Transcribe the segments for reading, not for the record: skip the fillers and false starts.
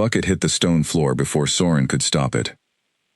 bucket hit the stone floor before Soren could stop it.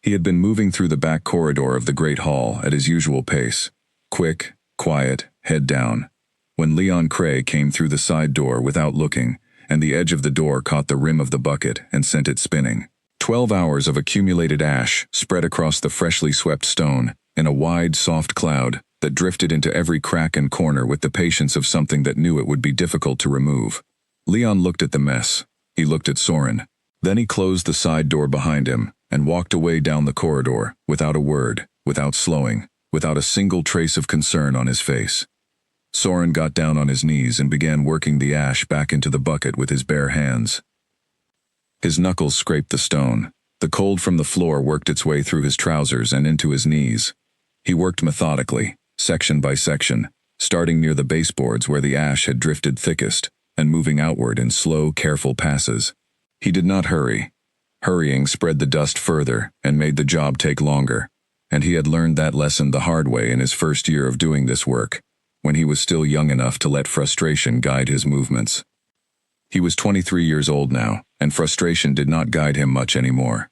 He had been moving through the back corridor of the great hall at his usual pace. Quick, quiet, head down. When Leon Cray came through the side door without looking, and the edge of the door caught the rim of the bucket and sent it spinning. 12 hours of accumulated ash spread across the freshly swept stone in a wide, soft cloud that drifted into every crack and corner with the patience of something that knew it would be difficult to remove. Leon looked at the mess. He looked at Soren. Then he closed the side door behind him and walked away down the corridor, without a word, without slowing, without a single trace of concern on his face. Soren got down on his knees and began working the ash back into the bucket with his bare hands. His knuckles scraped the stone. The cold from the floor worked its way through his trousers and into his knees. He worked methodically, section by section, starting near the baseboards where the ash had drifted thickest, and moving outward in slow, careful passes. He did not hurry. Hurrying spread the dust further and made the job take longer, and he had learned that lesson the hard way in his first year of doing this work, when he was still young enough to let frustration guide his movements. He was 23 years old now, and frustration did not guide him much anymore.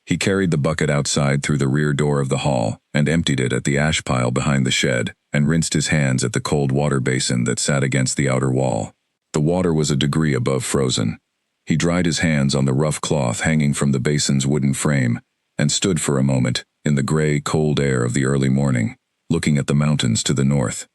He carried the bucket outside through the rear door of the hall and emptied it at the ash pile behind the shed and rinsed his hands at the cold water basin that sat against the outer wall. The water was a degree above frozen. He dried his hands on the rough cloth hanging from the basin's wooden frame and stood for a moment in the gray, cold air of the early morning, looking at the mountains to the north.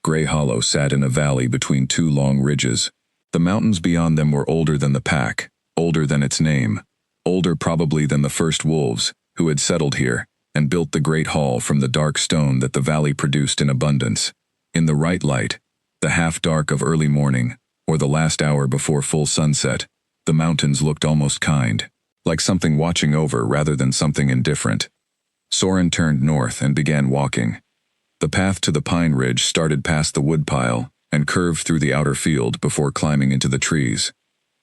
Gray Hollow sat in a valley between two long ridges. The mountains beyond them were older than the pack, older than its name, older probably than the first wolves who had settled here and built the great hall from the dark stone that the valley produced in abundance. In the right light, the half-dark of early morning, or the last hour before full sunset, the mountains looked almost kind, like something watching over rather than something indifferent. Soren turned north and began walking. The path to the pine ridge started past the woodpile and curved through the outer field before climbing into the trees.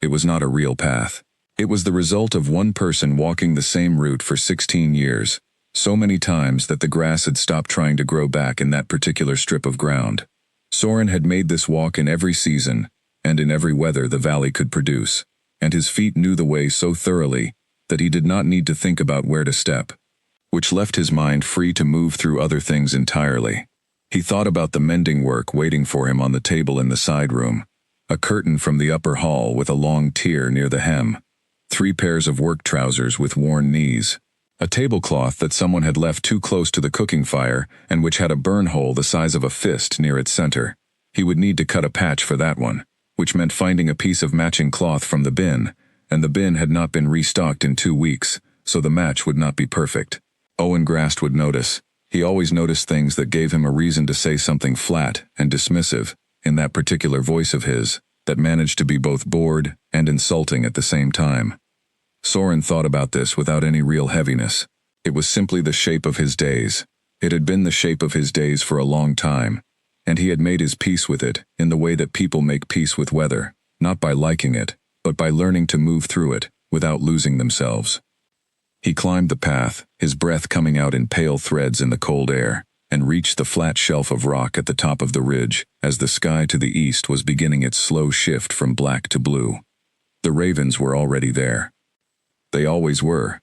It was not a real path. It was the result of one person walking the same route for 16 years, so many times that the grass had stopped trying to grow back in that particular strip of ground. Soren had made this walk in every season and in every weather the valley could produce, and his feet knew the way so thoroughly that he did not need to think about where to step, which left his mind free to move through other things entirely. He thought about the mending work waiting for him on the table in the side room, a curtain from the upper hall with a long tier near the hem, 3 pairs of work trousers with worn knees, a tablecloth that someone had left too close to the cooking fire and which had a burn hole the size of a fist near its center. He would need to cut a patch for that one, which meant finding a piece of matching cloth from the bin, and the bin had not been restocked in 2 weeks, so the match would not be perfect. Owen Grast would notice. He always noticed things that gave him a reason to say something flat and dismissive, in that particular voice of his, that managed to be both bored and insulting at the same time. Soren thought about this without any real heaviness. It was simply the shape of his days. It had been the shape of his days for a long time, and he had made his peace with it in the way that people make peace with weather, not by liking it, but by learning to move through it without losing themselves. He climbed the path, his breath coming out in pale threads in the cold air, and reached the flat shelf of rock at the top of the ridge as the sky to the east was beginning its slow shift from black to blue. The ravens were already there. They always were.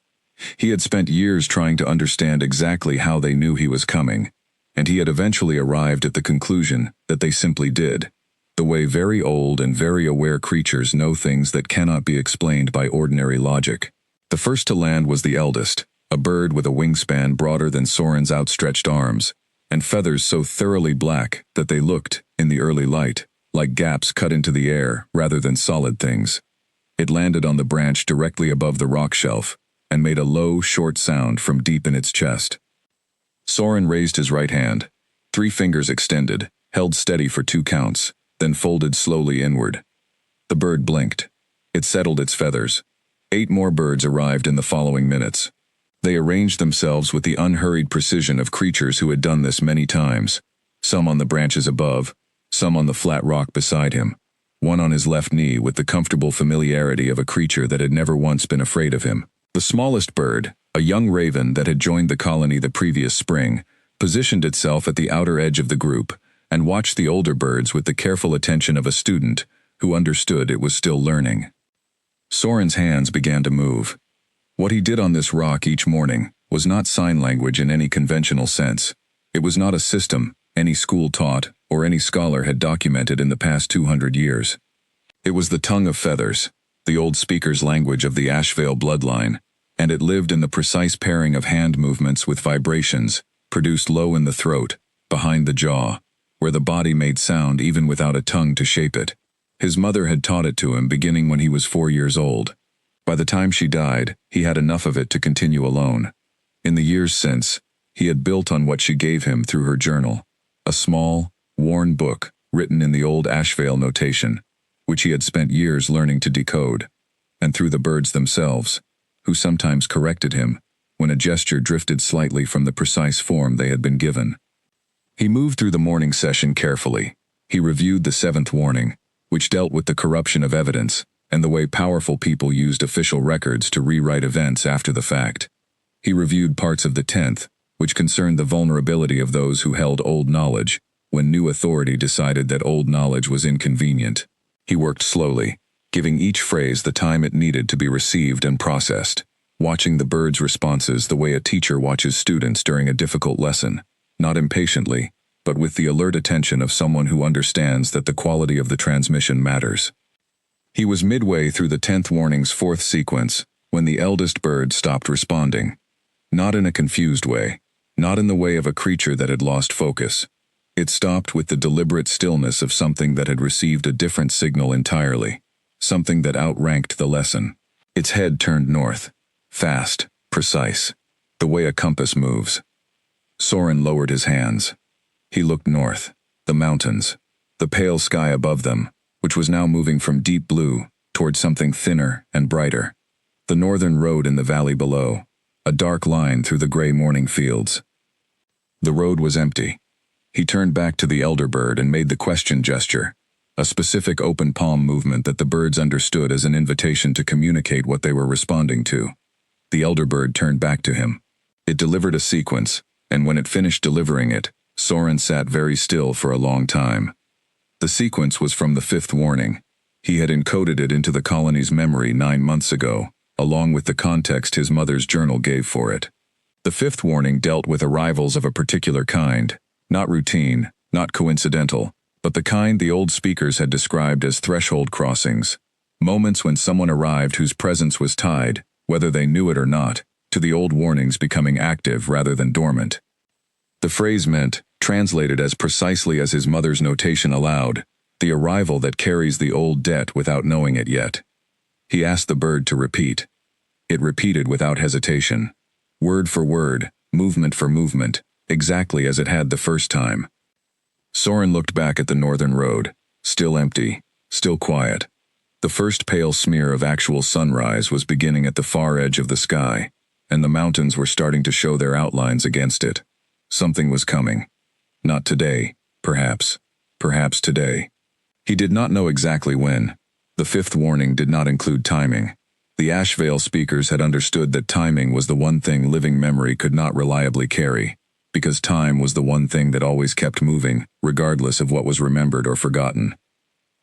He had spent years trying to understand exactly how they knew he was coming, and he had eventually arrived at the conclusion that they simply did, the way very old and very aware creatures know things that cannot be explained by ordinary logic. The first to land was the eldest, a bird with a wingspan broader than Soren's outstretched arms, and feathers so thoroughly black that they looked, in the early light, like gaps cut into the air rather than solid things. It landed on the branch directly above the rock shelf, and made a low, short sound from deep in its chest. Soren raised his right hand, 3 fingers extended, held steady for 2 counts, then folded slowly inward. The bird blinked. It settled its feathers. 8 more birds arrived in the following minutes. They arranged themselves with the unhurried precision of creatures who had done this many times, some on the branches above, some on the flat rock beside him, one on his left knee with the comfortable familiarity of a creature that had never once been afraid of him. The smallest bird, a young raven that had joined the colony the previous spring, positioned itself at the outer edge of the group and watched the older birds with the careful attention of a student who understood it was still learning. Soren's hands began to move. What he did on this rock each morning was not sign language in any conventional sense. It was not a system any school taught or any scholar had documented in the past 200 years. It was the tongue of feathers, the old speaker's language of the Ashvale bloodline, and it lived in the precise pairing of hand movements with vibrations, produced low in the throat, behind the jaw, where the body made sound even without a tongue to shape it. His mother had taught it to him beginning when he was 4 years old. By the time she died, he had enough of it to continue alone. In the years since, he had built on what she gave him through her journal, a small, worn book written in the old Ashvale notation, which he had spent years learning to decode, and through the birds themselves, who sometimes corrected him when a gesture drifted slightly from the precise form they had been given. He moved through the morning session carefully. He reviewed the 7th warning, which dealt with the corruption of evidence and the way powerful people used official records to rewrite events after the fact. He reviewed parts of the 10th, which concerned the vulnerability of those who held old knowledge when new authority decided that old knowledge was inconvenient. He worked slowly, giving each phrase the time it needed to be received and processed, watching the birds' responses the way a teacher watches students during a difficult lesson, not impatiently, but with the alert attention of someone who understands that the quality of the transmission matters. He was midway through the 10th warning's 4th sequence when the eldest bird stopped responding. Not in a confused way, not in the way of a creature that had lost focus. It stopped with the deliberate stillness of something that had received a different signal entirely, something that outranked the lesson. Its head turned north, fast, precise, the way a compass moves. Soren lowered his hands. He looked north, the mountains, the pale sky above them, which was now moving from deep blue toward something thinner and brighter. The northern road in the valley below, a dark line through the gray morning fields. The road was empty. He turned back to the elder bird and made the question gesture, a specific open palm movement that the birds understood as an invitation to communicate what they were responding to. The elder bird turned back to him. It delivered a sequence, and when it finished delivering it, Soren sat very still for a long time. The sequence was from the 5th warning. He had encoded it into the colony's memory 9 months ago, along with the context his mother's journal gave for it. The 5th warning dealt with arrivals of a particular kind, not routine, not coincidental, but the kind the old speakers had described as threshold crossings, moments when someone arrived whose presence was tied, whether they knew it or not, to the old warnings becoming active rather than dormant. The phrase meant, translated as precisely as his mother's notation allowed, the arrival that carries the old debt without knowing it yet. He asked the bird to repeat. It repeated without hesitation, word for word, movement for movement, exactly as it had the first time. Soren looked back at the northern road, still empty, still quiet. The first pale smear of actual sunrise was beginning at the far edge of the sky, and the mountains were starting to show their outlines against it. Something was coming. Not today, perhaps. Perhaps today. He did not know exactly when. The 5th warning did not include timing. The Ashvale speakers had understood that timing was the one thing living memory could not reliably carry, because time was the one thing that always kept moving, regardless of what was remembered or forgotten.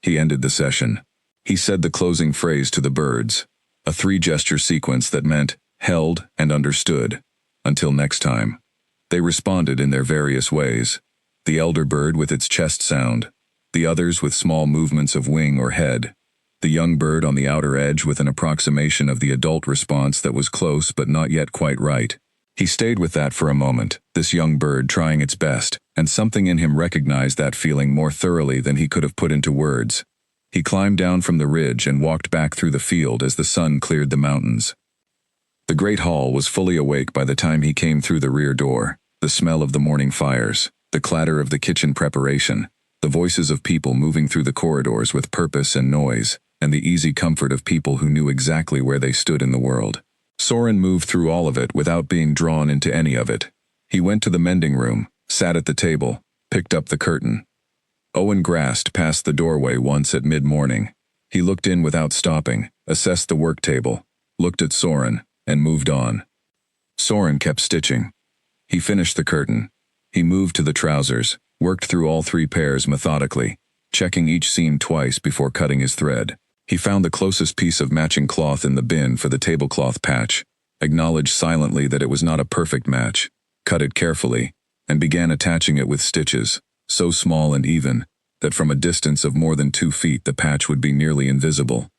He ended the session. He said the closing phrase to the birds, a 3-gesture sequence that meant, held and understood. Until next time. They responded in their various ways. The elder bird with its chest sound, the others with small movements of wing or head, the young bird on the outer edge with an approximation of the adult response that was close but not yet quite right. He stayed with that for a moment, this young bird trying its best, and something in him recognized that feeling more thoroughly than he could have put into words. He climbed down from the ridge and walked back through the field as the sun cleared the mountains. The great hall was fully awake by the time he came through the rear door, the smell of the morning fires, the clatter of the kitchen preparation, the voices of people moving through the corridors with purpose and noise, and the easy comfort of people who knew exactly where they stood in the world. Soren moved through all of it without being drawn into any of it. He went to the mending room, sat at the table, picked up the curtain. Owen grasped past the doorway once at mid-morning. He looked in without stopping, assessed the work table, looked at Soren, and moved on. Soren kept stitching. He finished the curtain. He moved to the trousers, worked through all 3 pairs methodically, checking each seam twice before cutting his thread. He found the closest piece of matching cloth in the bin for the tablecloth patch, acknowledged silently that it was not a perfect match, cut it carefully, and began attaching it with stitches, so small and even, that from a distance of more than 2 feet the patch would be nearly invisible.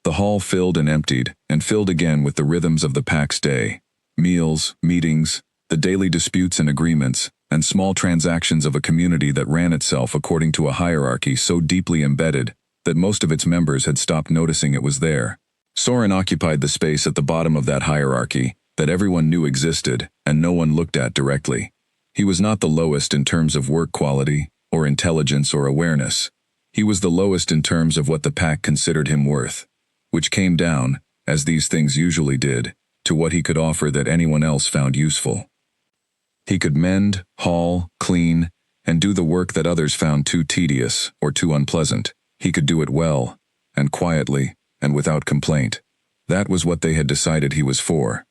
The hall filled and emptied, and filled again with the rhythms of the pack's day. Meals, meetings, the daily disputes and agreements, and small transactions of a community that ran itself according to a hierarchy so deeply embedded that most of its members had stopped noticing it was there. Soren occupied the space at the bottom of that hierarchy that everyone knew existed and no one looked at directly. He was not the lowest in terms of work quality, or intelligence or awareness. He was the lowest in terms of what the pack considered him worth, which came down, as these things usually did, to what he could offer that anyone else found useful. He could mend, haul, clean, and do the work that others found too tedious or too unpleasant. He could do it well, and quietly, and without complaint. That was what they had decided he was for.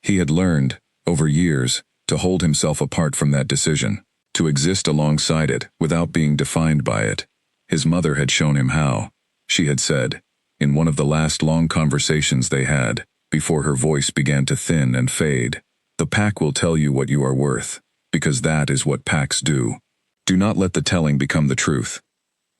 He had learned, over years, to hold himself apart from that decision, to exist alongside it without being defined by it. His mother had shown him how. She had said, in one of the last long conversations they had, before her voice began to thin and fade, "The pack will tell you what you are worth, because that is what packs do. Do not let the telling become the truth."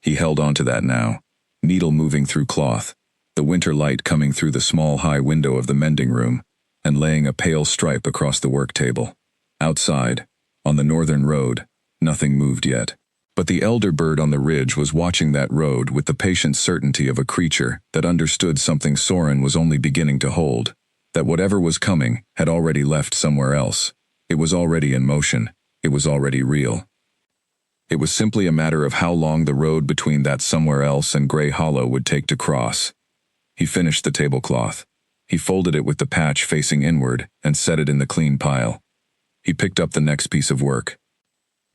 He held on to that now, needle moving through cloth, the winter light coming through the small high window of the mending room, and laying a pale stripe across the work table. Outside, on the northern road, nothing moved yet. But the elder bird on the ridge was watching that road with the patient certainty of a creature that understood something Soren was only beginning to hold, that whatever was coming had already left somewhere else. It was already in motion. It was already real. It was simply a matter of how long the road between that somewhere else and Grey Hollow would take to cross. He finished the tablecloth. He folded it with the patch facing inward and set it in the clean pile. He picked up the next piece of work.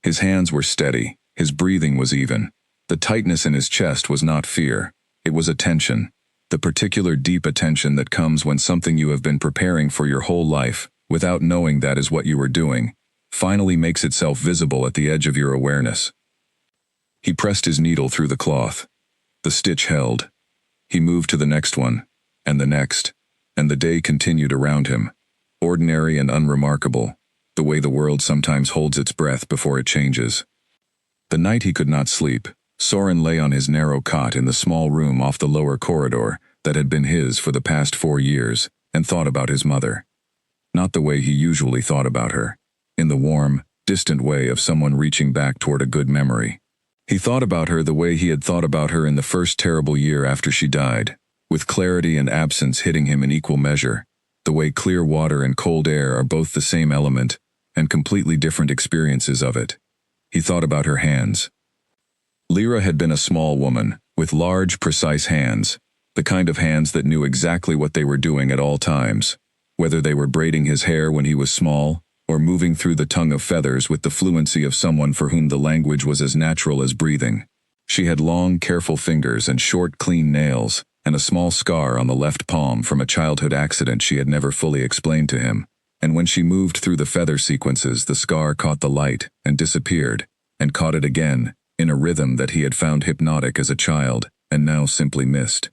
His hands were steady. His breathing was even. The tightness in his chest was not fear. It was attention. The particular deep attention that comes when something you have been preparing for your whole life, without knowing that is what you were doing, finally makes itself visible at the edge of your awareness. He pressed his needle through the cloth. The stitch held. He moved to the next one, and the next, and the day continued around him, ordinary and unremarkable, the way the world sometimes holds its breath before it changes. The night he could not sleep, Soren lay on his narrow cot in the small room off the lower corridor that had been his for the past 4 years, and thought about his mother. Not the way he usually thought about her, in the warm, distant way of someone reaching back toward a good memory. He thought about her the way he had thought about her in the first terrible year after she died, with clarity and absence hitting him in equal measure, the way clear water and cold air are both the same element, and completely different experiences of it. He thought about her hands. Lyra had been a small woman, with large, precise hands, the kind of hands that knew exactly what they were doing at all times, whether they were braiding his hair when he was small, or moving through the tongue of feathers with the fluency of someone for whom the language was as natural as breathing. She had long, careful fingers and short, clean nails, and a small scar on the left palm from a childhood accident she had never fully explained to him. And when she moved through the feather sequences, the scar caught the light and disappeared, and caught it again, in a rhythm that he had found hypnotic as a child, and now simply missed.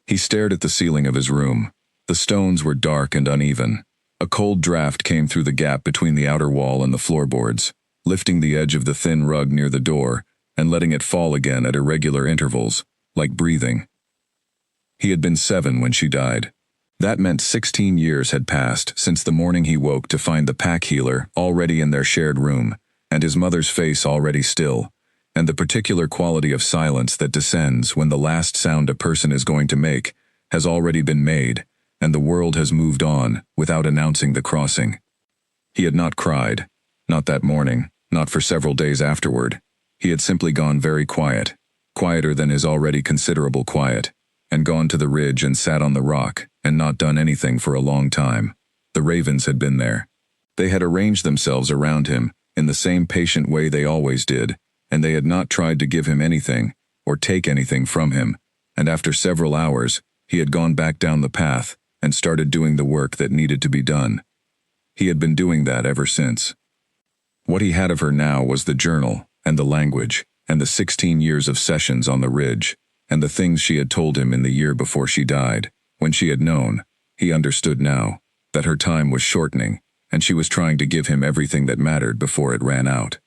He stared at the ceiling of his room. The stones were dark and uneven. A cold draft came through the gap between the outer wall and the floorboards, lifting the edge of the thin rug near the door, and letting it fall again at irregular intervals, like breathing. He had been 7 when she died. That meant 16 years had passed since the morning he woke to find the pack healer already in their shared room, and his mother's face already still, and the particular quality of silence that descends when the last sound a person is going to make has already been made, and the world has moved on without announcing the crossing. He had not cried, not that morning, not for several days afterward. He had simply gone very quiet, quieter than his already considerable quiet, and gone to the ridge and sat on the rock, and not done anything for a long time. The ravens had been there. They had arranged themselves around him, in the same patient way they always did, and they had not tried to give him anything, or take anything from him, and after several hours, he had gone back down the path, and started doing the work that needed to be done. He had been doing that ever since. What he had of her now was the journal, and the language, and the 16 years of sessions on the ridge, and the things she had told him in the year before she died. When she had known, he understood now, that her time was shortening, and she was trying to give him everything that mattered before it ran out.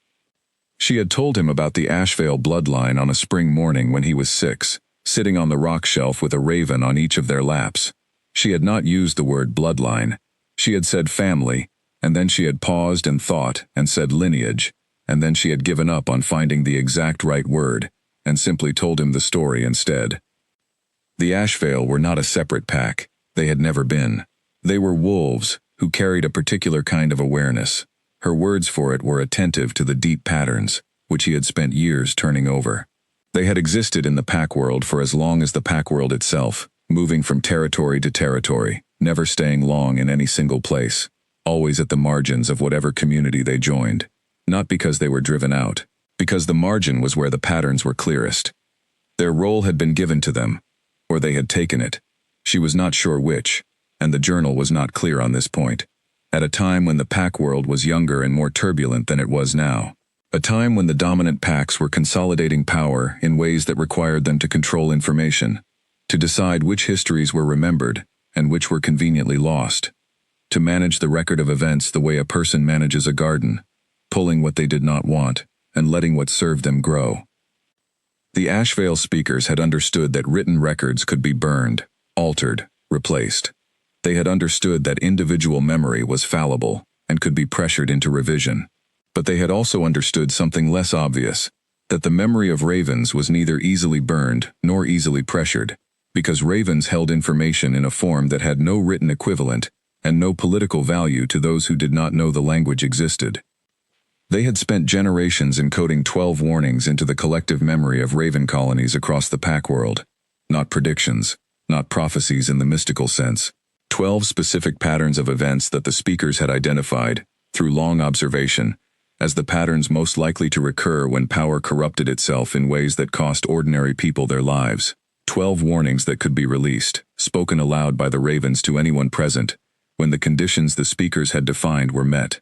She had told him about the Ashvale bloodline on a spring morning when he was 6, sitting on the rock shelf with a raven on each of their laps. She had not used the word bloodline. She had said family, and then she had paused and thought and said lineage, and then she had given up on finding the exact right word, and simply told him the story instead. The Ashvale were not a separate pack. They had never been. They were wolves who carried a particular kind of awareness. Her words for it were attentive to the deep patterns, which he had spent years turning over. They had existed in the pack world for as long as the pack world itself, moving from territory to territory, never staying long in any single place, always at the margins of whatever community they joined. Not because they were driven out, because the margin was where the patterns were clearest. Their role had been given to them, or they had taken it. She was not sure which, and the journal was not clear on this point. At a time when the pack world was younger and more turbulent than it was now. A time when the dominant packs were consolidating power in ways that required them to control information, to decide which histories were remembered and which were conveniently lost, to manage the record of events the way a person manages a garden, pulling what they did not want and letting what served them grow. The Ashvale speakers had understood that written records could be burned, altered, replaced. They had understood that individual memory was fallible and could be pressured into revision. But they had also understood something less obvious, that the memory of ravens was neither easily burned nor easily pressured, because ravens held information in a form that had no written equivalent and no political value to those who did not know the language existed. They had spent generations encoding 12 warnings into the collective memory of raven colonies across the pack world. Not predictions, not prophecies in the mystical sense. 12 specific patterns of events that the speakers had identified, through long observation, as the patterns most likely to recur when power corrupted itself in ways that cost ordinary people their lives. 12 warnings that could be released, spoken aloud by the ravens to anyone present, when the conditions the speakers had defined were met.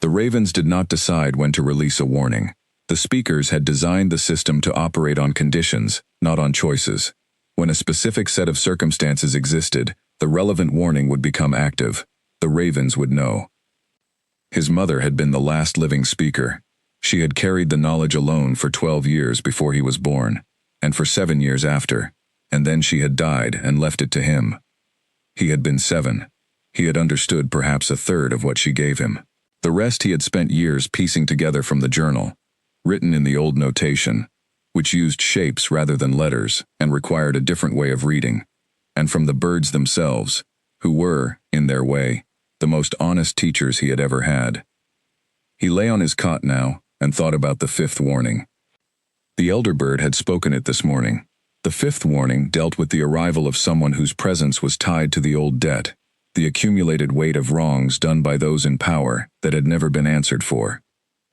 The ravens did not decide when to release a warning. The speakers had designed the system to operate on conditions, not on choices. When a specific set of circumstances existed, the relevant warning would become active. The ravens would know. His mother had been the last living speaker. She had carried the knowledge alone for 12 years before he was born, and for 7 years after, and then she had died and left it to him. He had been 7. He had understood perhaps a third of what she gave him. The rest he had spent years piecing together from the journal, written in the old notation, which used shapes rather than letters and required a different way of reading, and from the birds themselves, who were, in their way, the most honest teachers he had ever had. He lay on his cot now and thought about the 5th warning. The elder bird had spoken it this morning. The 5th warning dealt with the arrival of someone whose presence was tied to the old debt, the accumulated weight of wrongs done by those in power that had never been answered for.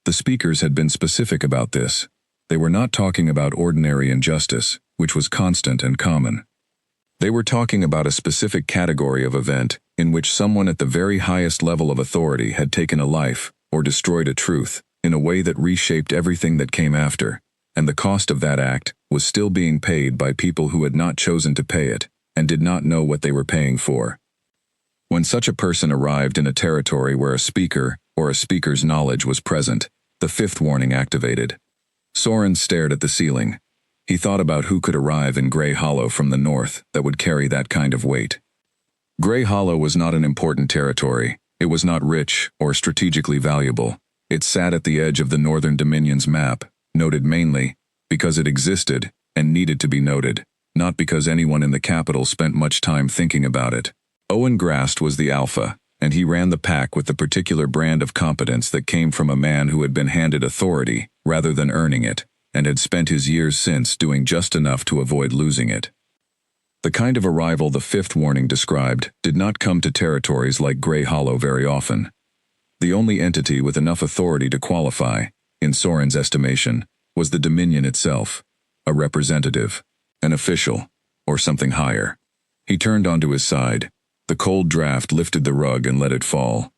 The speakers had been specific about this. They were not talking about ordinary injustice, which was constant and common. They were talking about a specific category of event in which someone at the very highest level of authority had taken a life or destroyed a truth in a way that reshaped everything that came after, and the cost of that act was still being paid by people who had not chosen to pay it and did not know what they were paying for. When such a person arrived in a territory where a speaker or a speaker's knowledge was present, the 5th warning activated. Soren stared at the ceiling. He thought about who could arrive in Grey Hollow from the north that would carry that kind of weight. Grey Hollow was not an important territory. It was not rich or strategically valuable. It sat at the edge of the Northern Dominion's map, noted mainly because it existed and needed to be noted, not because anyone in the capital spent much time thinking about it. Owen Grast was the alpha, and he ran the pack with the particular brand of competence that came from a man who had been handed authority rather than earning it, and had spent his years since doing just enough to avoid losing it. The kind of arrival the 5th warning described did not come to territories like Grey Hollow very often. The only entity with enough authority to qualify, in Soren's estimation, was the Dominion itself, a representative, an official, or something higher. He turned onto his side. The cold draft lifted the rug and let it fall.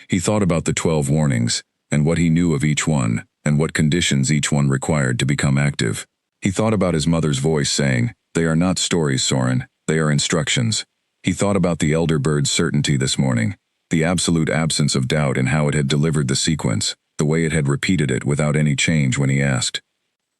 He thought about the 12 warnings, and what he knew of each one, and what conditions each one required to become active. He thought about his mother's voice saying, "They are not stories, Soren, they are instructions." He thought about the elder bird's certainty this morning, the absolute absence of doubt in how it had delivered the sequence, the way it had repeated it without any change when he asked.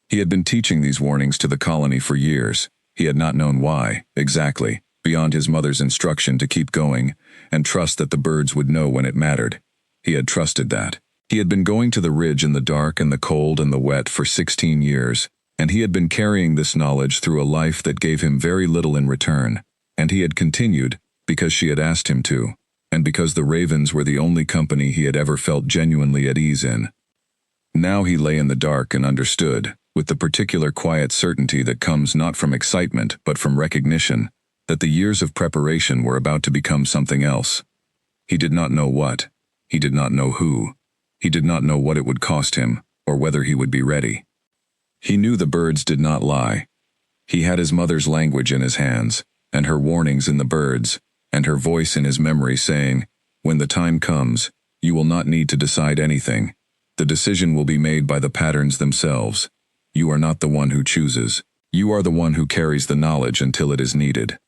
He had been teaching these warnings to the colony for years. He had not known why, exactly, beyond his mother's instruction to keep going, and trust that the birds would know when it mattered. He had trusted that. He had been going to the ridge in the dark and the cold and the wet for 16 years, and he had been carrying this knowledge through a life that gave him very little in return, and he had continued, because she had asked him to, and because the ravens were the only company he had ever felt genuinely at ease in. Now he lay in the dark and understood, with the particular quiet certainty that comes not from excitement but from recognition, that the years of preparation were about to become something else. He did not know what. He did not know who. He did not know what it would cost him, or whether he would be ready. He knew the birds did not lie. He had his mother's language in his hands, and her warnings in the birds, and her voice in his memory saying, "When the time comes, you will not need to decide anything. The decision will be made by the patterns themselves. You are not the one who chooses. You are the one who carries the knowledge until it is needed."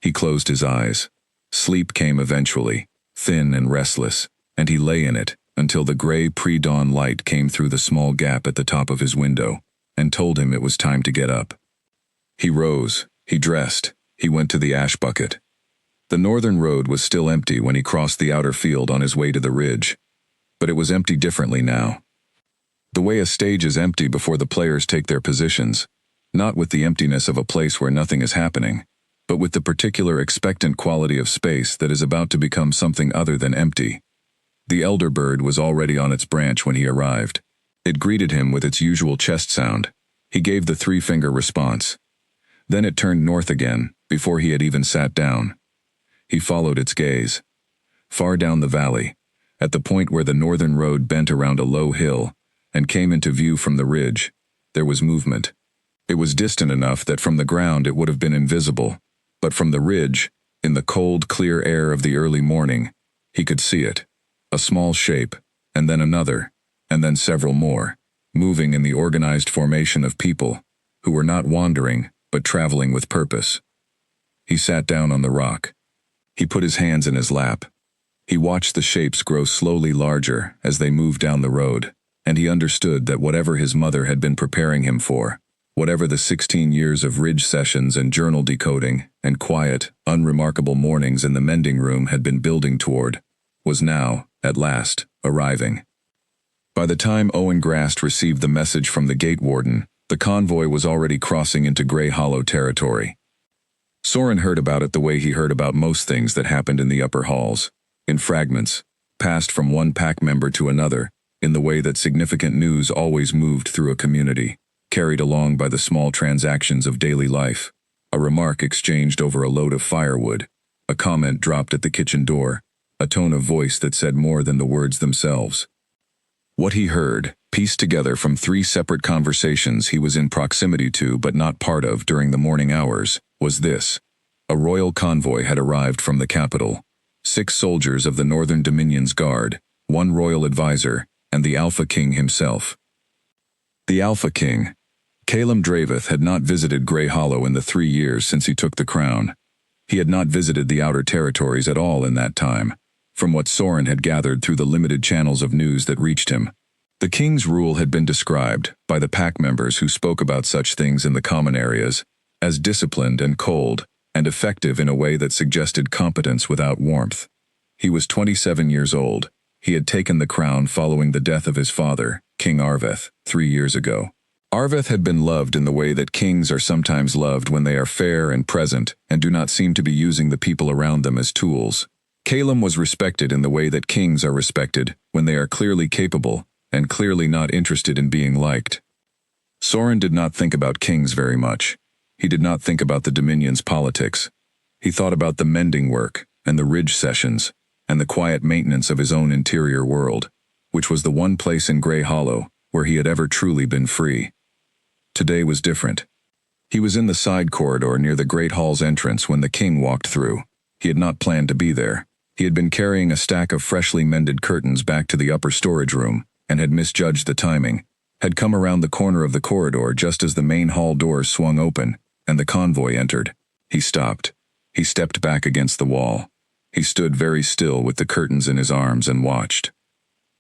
He closed his eyes. Sleep came eventually, thin and restless, and he lay in it until the gray pre-dawn light came through the small gap at the top of his window and told him it was time to get up. He rose, he dressed, he went to the ash bucket. The northern road was still empty when he crossed the outer field on his way to the ridge, but it was empty differently now. The way a stage is empty before the players take their positions, not with the emptiness of a place where nothing is happening, but with the particular expectant quality of space that is about to become something other than empty. The elder bird was already on its branch when he arrived. It greeted him with its usual chest sound. He gave the three-finger response. Then it turned north again, before he had even sat down. He followed its gaze. Far down the valley, at the point where the northern road bent around a low hill and came into view from the ridge, there was movement. It was distant enough that from the ground it would have been invisible, but from the ridge, in the cold, clear air of the early morning, he could see it. A small shape, and then another, and then several more, moving in the organized formation of people, who were not wandering, but traveling with purpose. He sat down on the rock. He put his hands in his lap. He watched the shapes grow slowly larger as they moved down the road, and he understood that whatever his mother had been preparing him for, whatever the 16 years of ridge sessions and journal decoding and quiet, unremarkable mornings in the mending room had been building toward, was now, at last, arriving. By the time Owen Grast received the message from the gate warden, the convoy was already crossing into Grey Hollow territory. Soren heard about it the way he heard about most things that happened in the upper halls, in fragments, passed from one pack member to another, in the way that significant news always moved through a community, carried along by the small transactions of daily life, a remark exchanged over a load of firewood, a comment dropped at the kitchen door, a tone of voice that said more than the words themselves. What he heard, pieced together from 3 separate conversations he was in proximity to but not part of during the morning hours, was this. A royal convoy had arrived from the capital. 6 soldiers of the Northern Dominion's Guard, 1 royal advisor, and the Alpha King himself. The Alpha King. Calum Draveth had not visited Grey Hollow in the 3 years since he took the crown. He had not visited the outer territories at all in that time, from what Soren had gathered through the limited channels of news that reached him. The king's rule had been described, by the pack members who spoke about such things in the common areas, as disciplined and cold, and effective in a way that suggested competence without warmth. He was 27 years old. He had taken the crown following the death of his father, King Arveth, 3 years ago. Arveth had been loved in the way that kings are sometimes loved when they are fair and present and do not seem to be using the people around them as tools. Calum was respected in the way that kings are respected when they are clearly capable and clearly not interested in being liked. Soren did not think about kings very much. He did not think about the Dominion's politics. He thought about the mending work and the ridge sessions and the quiet maintenance of his own interior world, which was the one place in Grey Hollow where he had ever truly been free. Today was different. He was in the side corridor near the Great Hall's entrance when the king walked through. He had not planned to be there. He had been carrying a stack of freshly mended curtains back to the upper storage room and had misjudged the timing, had come around the corner of the corridor just as the main hall doors swung open, and the convoy entered. He stopped. He stepped back against the wall. He stood very still with the curtains in his arms and watched.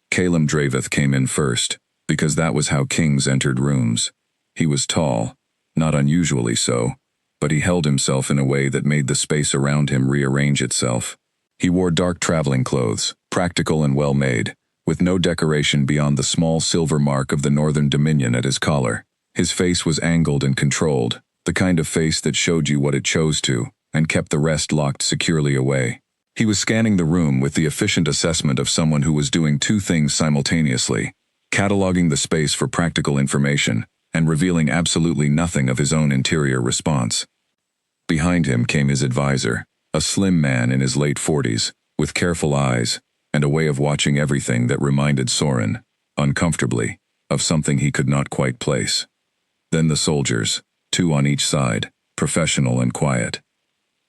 Calum Draveth came in first, because that was how kings entered rooms. He was tall, not unusually so, but he held himself in a way that made the space around him rearrange itself. He wore dark traveling clothes, practical and well-made, with no decoration beyond the small silver mark of the Northern Dominion at his collar. His face was angled and controlled, the kind of face that showed you what it chose to, and kept the rest locked securely away. He was scanning the room with the efficient assessment of someone who was doing two things simultaneously, cataloging the space for practical information, and revealing absolutely nothing of his own interior response. Behind him came his advisor, a slim man in his late 40s, with careful eyes, and a way of watching everything that reminded Soren, uncomfortably, of something he could not quite place. Then the soldiers, 2 on each side, professional and quiet.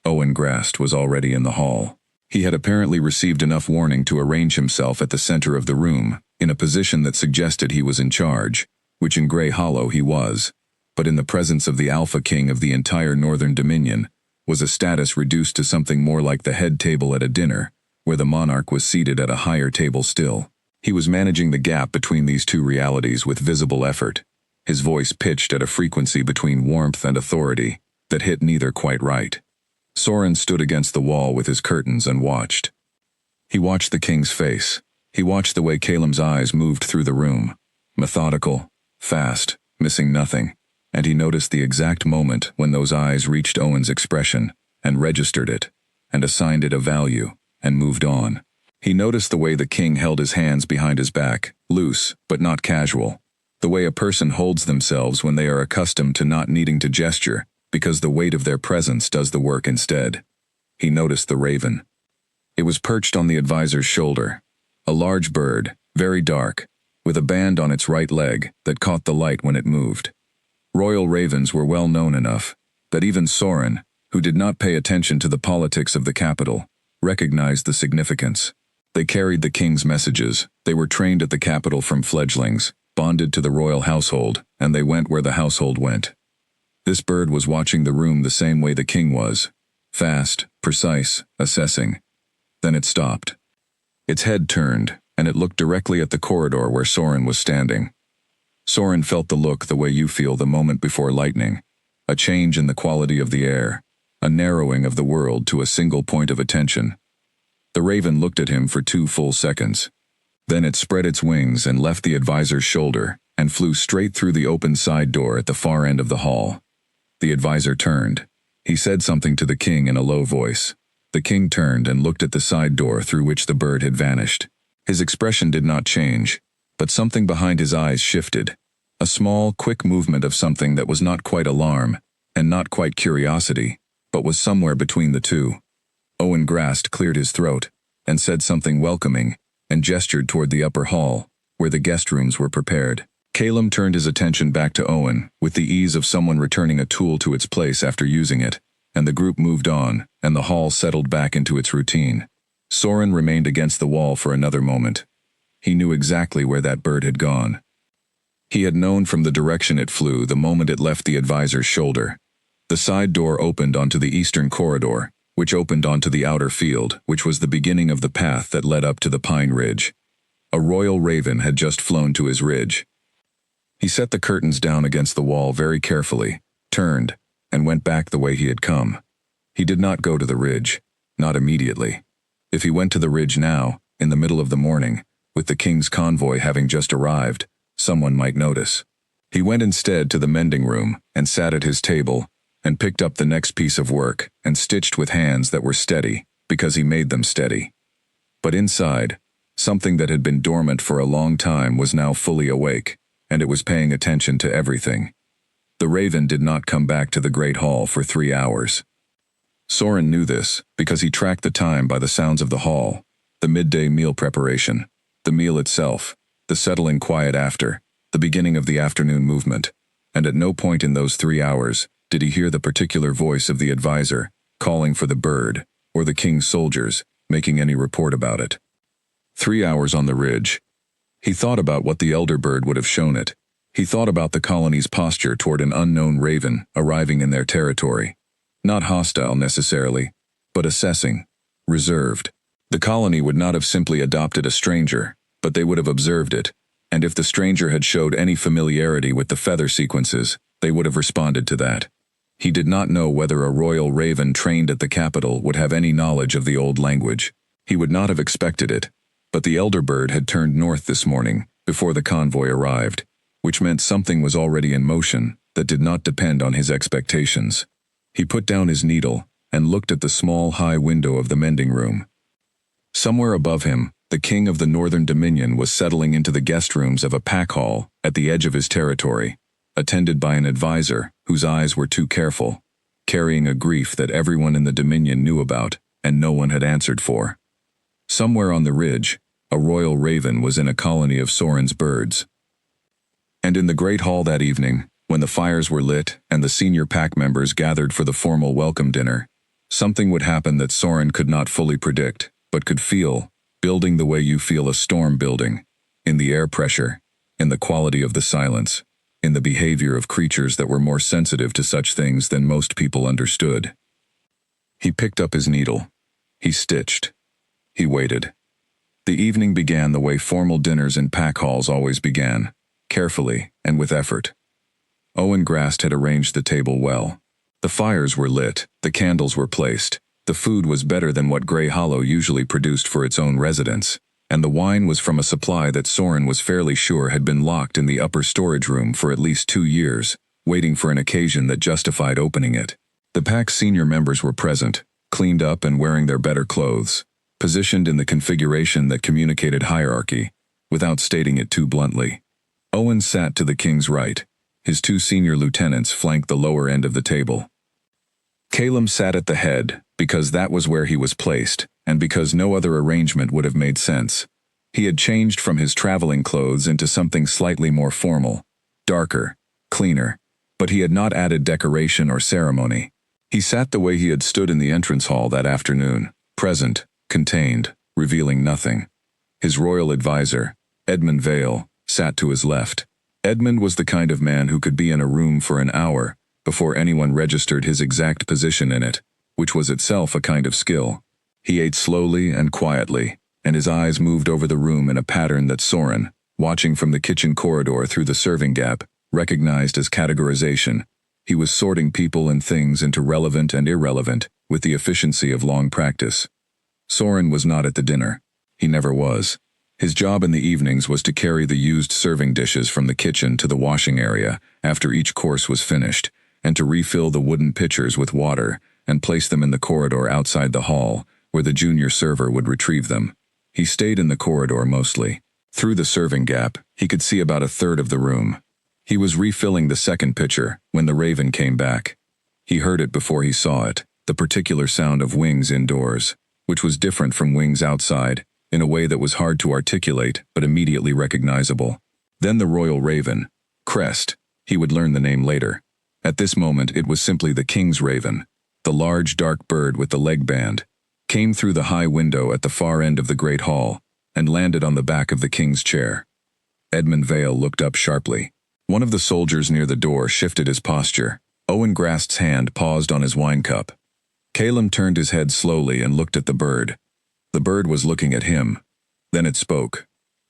Owen Grast was already in the hall. He had apparently received enough warning to arrange himself at the center of the room, in a position that suggested he was in charge, which in Grey Hollow he was, but in the presence of the Alpha King of the entire Northern Dominion, was a status reduced to something more like the head table at a dinner, where the monarch was seated at a higher table still. He was managing the gap between these two realities with visible effort, his voice pitched at a frequency between warmth and authority that hit neither quite right. Soren stood against the wall with his curtains and watched. He watched the king's face. He watched the way Calum's eyes moved through the room, methodical, fast, missing nothing, and he noticed the exact moment when those eyes reached Owen's expression, and registered it, and assigned it a value, and moved on. He noticed the way the king held his hands behind his back, loose, but not casual, the way a person holds themselves when they are accustomed to not needing to gesture, because the weight of their presence does the work instead. He noticed the raven. It was perched on the advisor's shoulder, a large bird, very dark, with a band on its right leg that caught the light when it moved. Royal ravens were well known enough that even Soren, who did not pay attention to the politics of the capital, recognized the significance. They carried the king's messages. They were trained at the capital from fledglings, bonded to the royal household, and they went where the household went. This bird was watching the room the same way the king was, fast, precise, assessing. Then it stopped. Its head turned, and it looked directly at the corridor where Soren was standing. Soren felt the look the way you feel the moment before lightning, a change in the quality of the air, a narrowing of the world to a single point of attention. The raven looked at him for 2 full seconds. Then it spread its wings and left the advisor's shoulder, and flew straight through the open side door at the far end of the hall. The advisor turned. He said something to the king in a low voice. The king turned and looked at the side door through which the bird had vanished. His expression did not change, but something behind his eyes shifted. A small, quick movement of something that was not quite alarm, and not quite curiosity, but was somewhere between the two. Owen Grast cleared his throat, and said something welcoming, and gestured toward the upper hall, where the guest rooms were prepared. Calum turned his attention back to Owen, with the ease of someone returning a tool to its place after using it, and the group moved on, and the hall settled back into its routine. Soren remained against the wall for another moment. He knew exactly where that bird had gone. He had known from the direction it flew the moment it left the advisor's shoulder. The side door opened onto the eastern corridor, which opened onto the outer field, which was the beginning of the path that led up to the Pine Ridge. A royal raven had just flown to his ridge. He set the curtains down against the wall very carefully, turned, and went back the way he had come. He did not go to the ridge, not immediately. If he went to the ridge now, in the middle of the morning, with the king's convoy having just arrived, someone might notice. He went instead to the mending room, and sat at his table, and picked up the next piece of work, and stitched with hands that were steady, because he made them steady. But inside, something that had been dormant for a long time was now fully awake, and it was paying attention to everything. The raven did not come back to the Great Hall for 3 hours. Soren knew this, because he tracked the time by the sounds of the hall, the midday meal preparation, the meal itself, the settling quiet after, the beginning of the afternoon movement, and at no point in those 3 hours did he hear the particular voice of the advisor, calling for the bird, or the king's soldiers, making any report about it. 3 hours on the ridge. He thought about what the elder bird would have shown it, He thought about the colony's posture toward an unknown raven arriving in their territory. Not hostile necessarily, but assessing, reserved. The colony would not have simply adopted a stranger, but they would have observed it, and if the stranger had showed any familiarity with the feather sequences, they would have responded to that. He did not know whether a royal raven trained at the capital would have any knowledge of the old language. He would not have expected it, but the elder bird had turned north this morning, before the convoy arrived, which meant something was already in motion that did not depend on his expectations. He put down his needle and looked at the small high window of the mending room. Somewhere above him, the king of the Northern Dominion was settling into the guest rooms of a pack hall at the edge of his territory, attended by an advisor whose eyes were too careful, carrying a grief that everyone in the Dominion knew about and no one had answered for. Somewhere on the ridge, a royal raven was in a colony of Soren's birds. And in the great hall that evening, when the fires were lit and the senior pack members gathered for the formal welcome dinner, something would happen that Soren could not fully predict, but could feel, building the way you feel a storm building, in the air pressure, in the quality of the silence, in the behavior of creatures that were more sensitive to such things than most people understood. He picked up his needle. He stitched. He waited. The evening began the way formal dinners in pack halls always began, carefully and with effort. Owen Grast had arranged the table well. The fires were lit, the candles were placed, the food was better than what Grey Hollow usually produced for its own residents, and the wine was from a supply that Soren was fairly sure had been locked in the upper storage room for at least 2 years, waiting for an occasion that justified opening it. The pack's senior members were present, cleaned up and wearing their better clothes, positioned in the configuration that communicated hierarchy, without stating it too bluntly. Owen sat to the king's right. His 2 senior lieutenants flanked the lower end of the table. Calum sat at the head, because that was where he was placed, and because no other arrangement would have made sense. He had changed from his traveling clothes into something slightly more formal, darker, cleaner, but he had not added decoration or ceremony. He sat the way he had stood in the entrance hall that afternoon, present, contained, revealing nothing. His royal advisor, Edmund Vale, sat to his left. Edmund was the kind of man who could be in a room for an hour before anyone registered his exact position in it, which was itself a kind of skill. He ate slowly and quietly, and his eyes moved over the room in a pattern that Soren, watching from the kitchen corridor through the serving gap, recognized as categorization. He was sorting people and things into relevant and irrelevant with the efficiency of long practice. Soren was not at the dinner. He never was. His job in the evenings was to carry the used serving dishes from the kitchen to the washing area after each course was finished, and to refill the wooden pitchers with water and place them in the corridor outside the hall, where the junior server would retrieve them. He stayed in the corridor mostly. Through the serving gap, he could see about a third of the room. He was refilling the second pitcher when the raven came back. He heard it before he saw it, the particular sound of wings indoors, which was different from wings outside, in a way that was hard to articulate but immediately recognizable. Then the royal raven, Crest, he would learn the name later. At this moment it was simply the king's raven, the large dark bird with the leg band, came through the high window at the far end of the great hall and landed on the back of the king's chair. Edmund Vale looked up sharply. One of the soldiers near the door shifted his posture. Owen Grast's hand paused on his wine cup. Calum turned his head slowly and looked at the bird. The bird was looking at him. Then it spoke.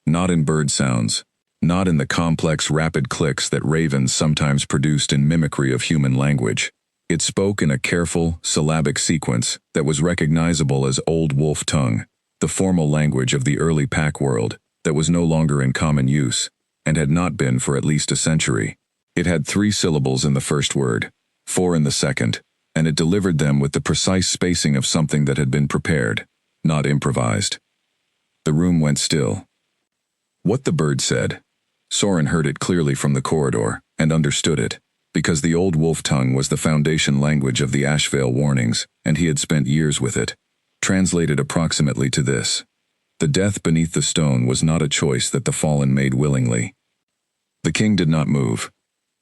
Not in bird sounds. Not in the complex rapid clicks that ravens sometimes produced in mimicry of human language. It spoke in a careful, syllabic sequence that was recognizable as Old Wolf tongue, the formal language of the early pack world that was no longer in common use, and had not been for at least a century. It had 3 syllables in the first word, 4 in the second, and it delivered them with the precise spacing of something that had been prepared, not improvised. The room went still. What the bird said, Soren heard it clearly from the corridor, and understood it, because the Old Wolf tongue was the foundation language of the Ashvale warnings, and he had spent years with it. Translated approximately to this: the death beneath the stone was not a choice that the fallen made willingly. The king did not move.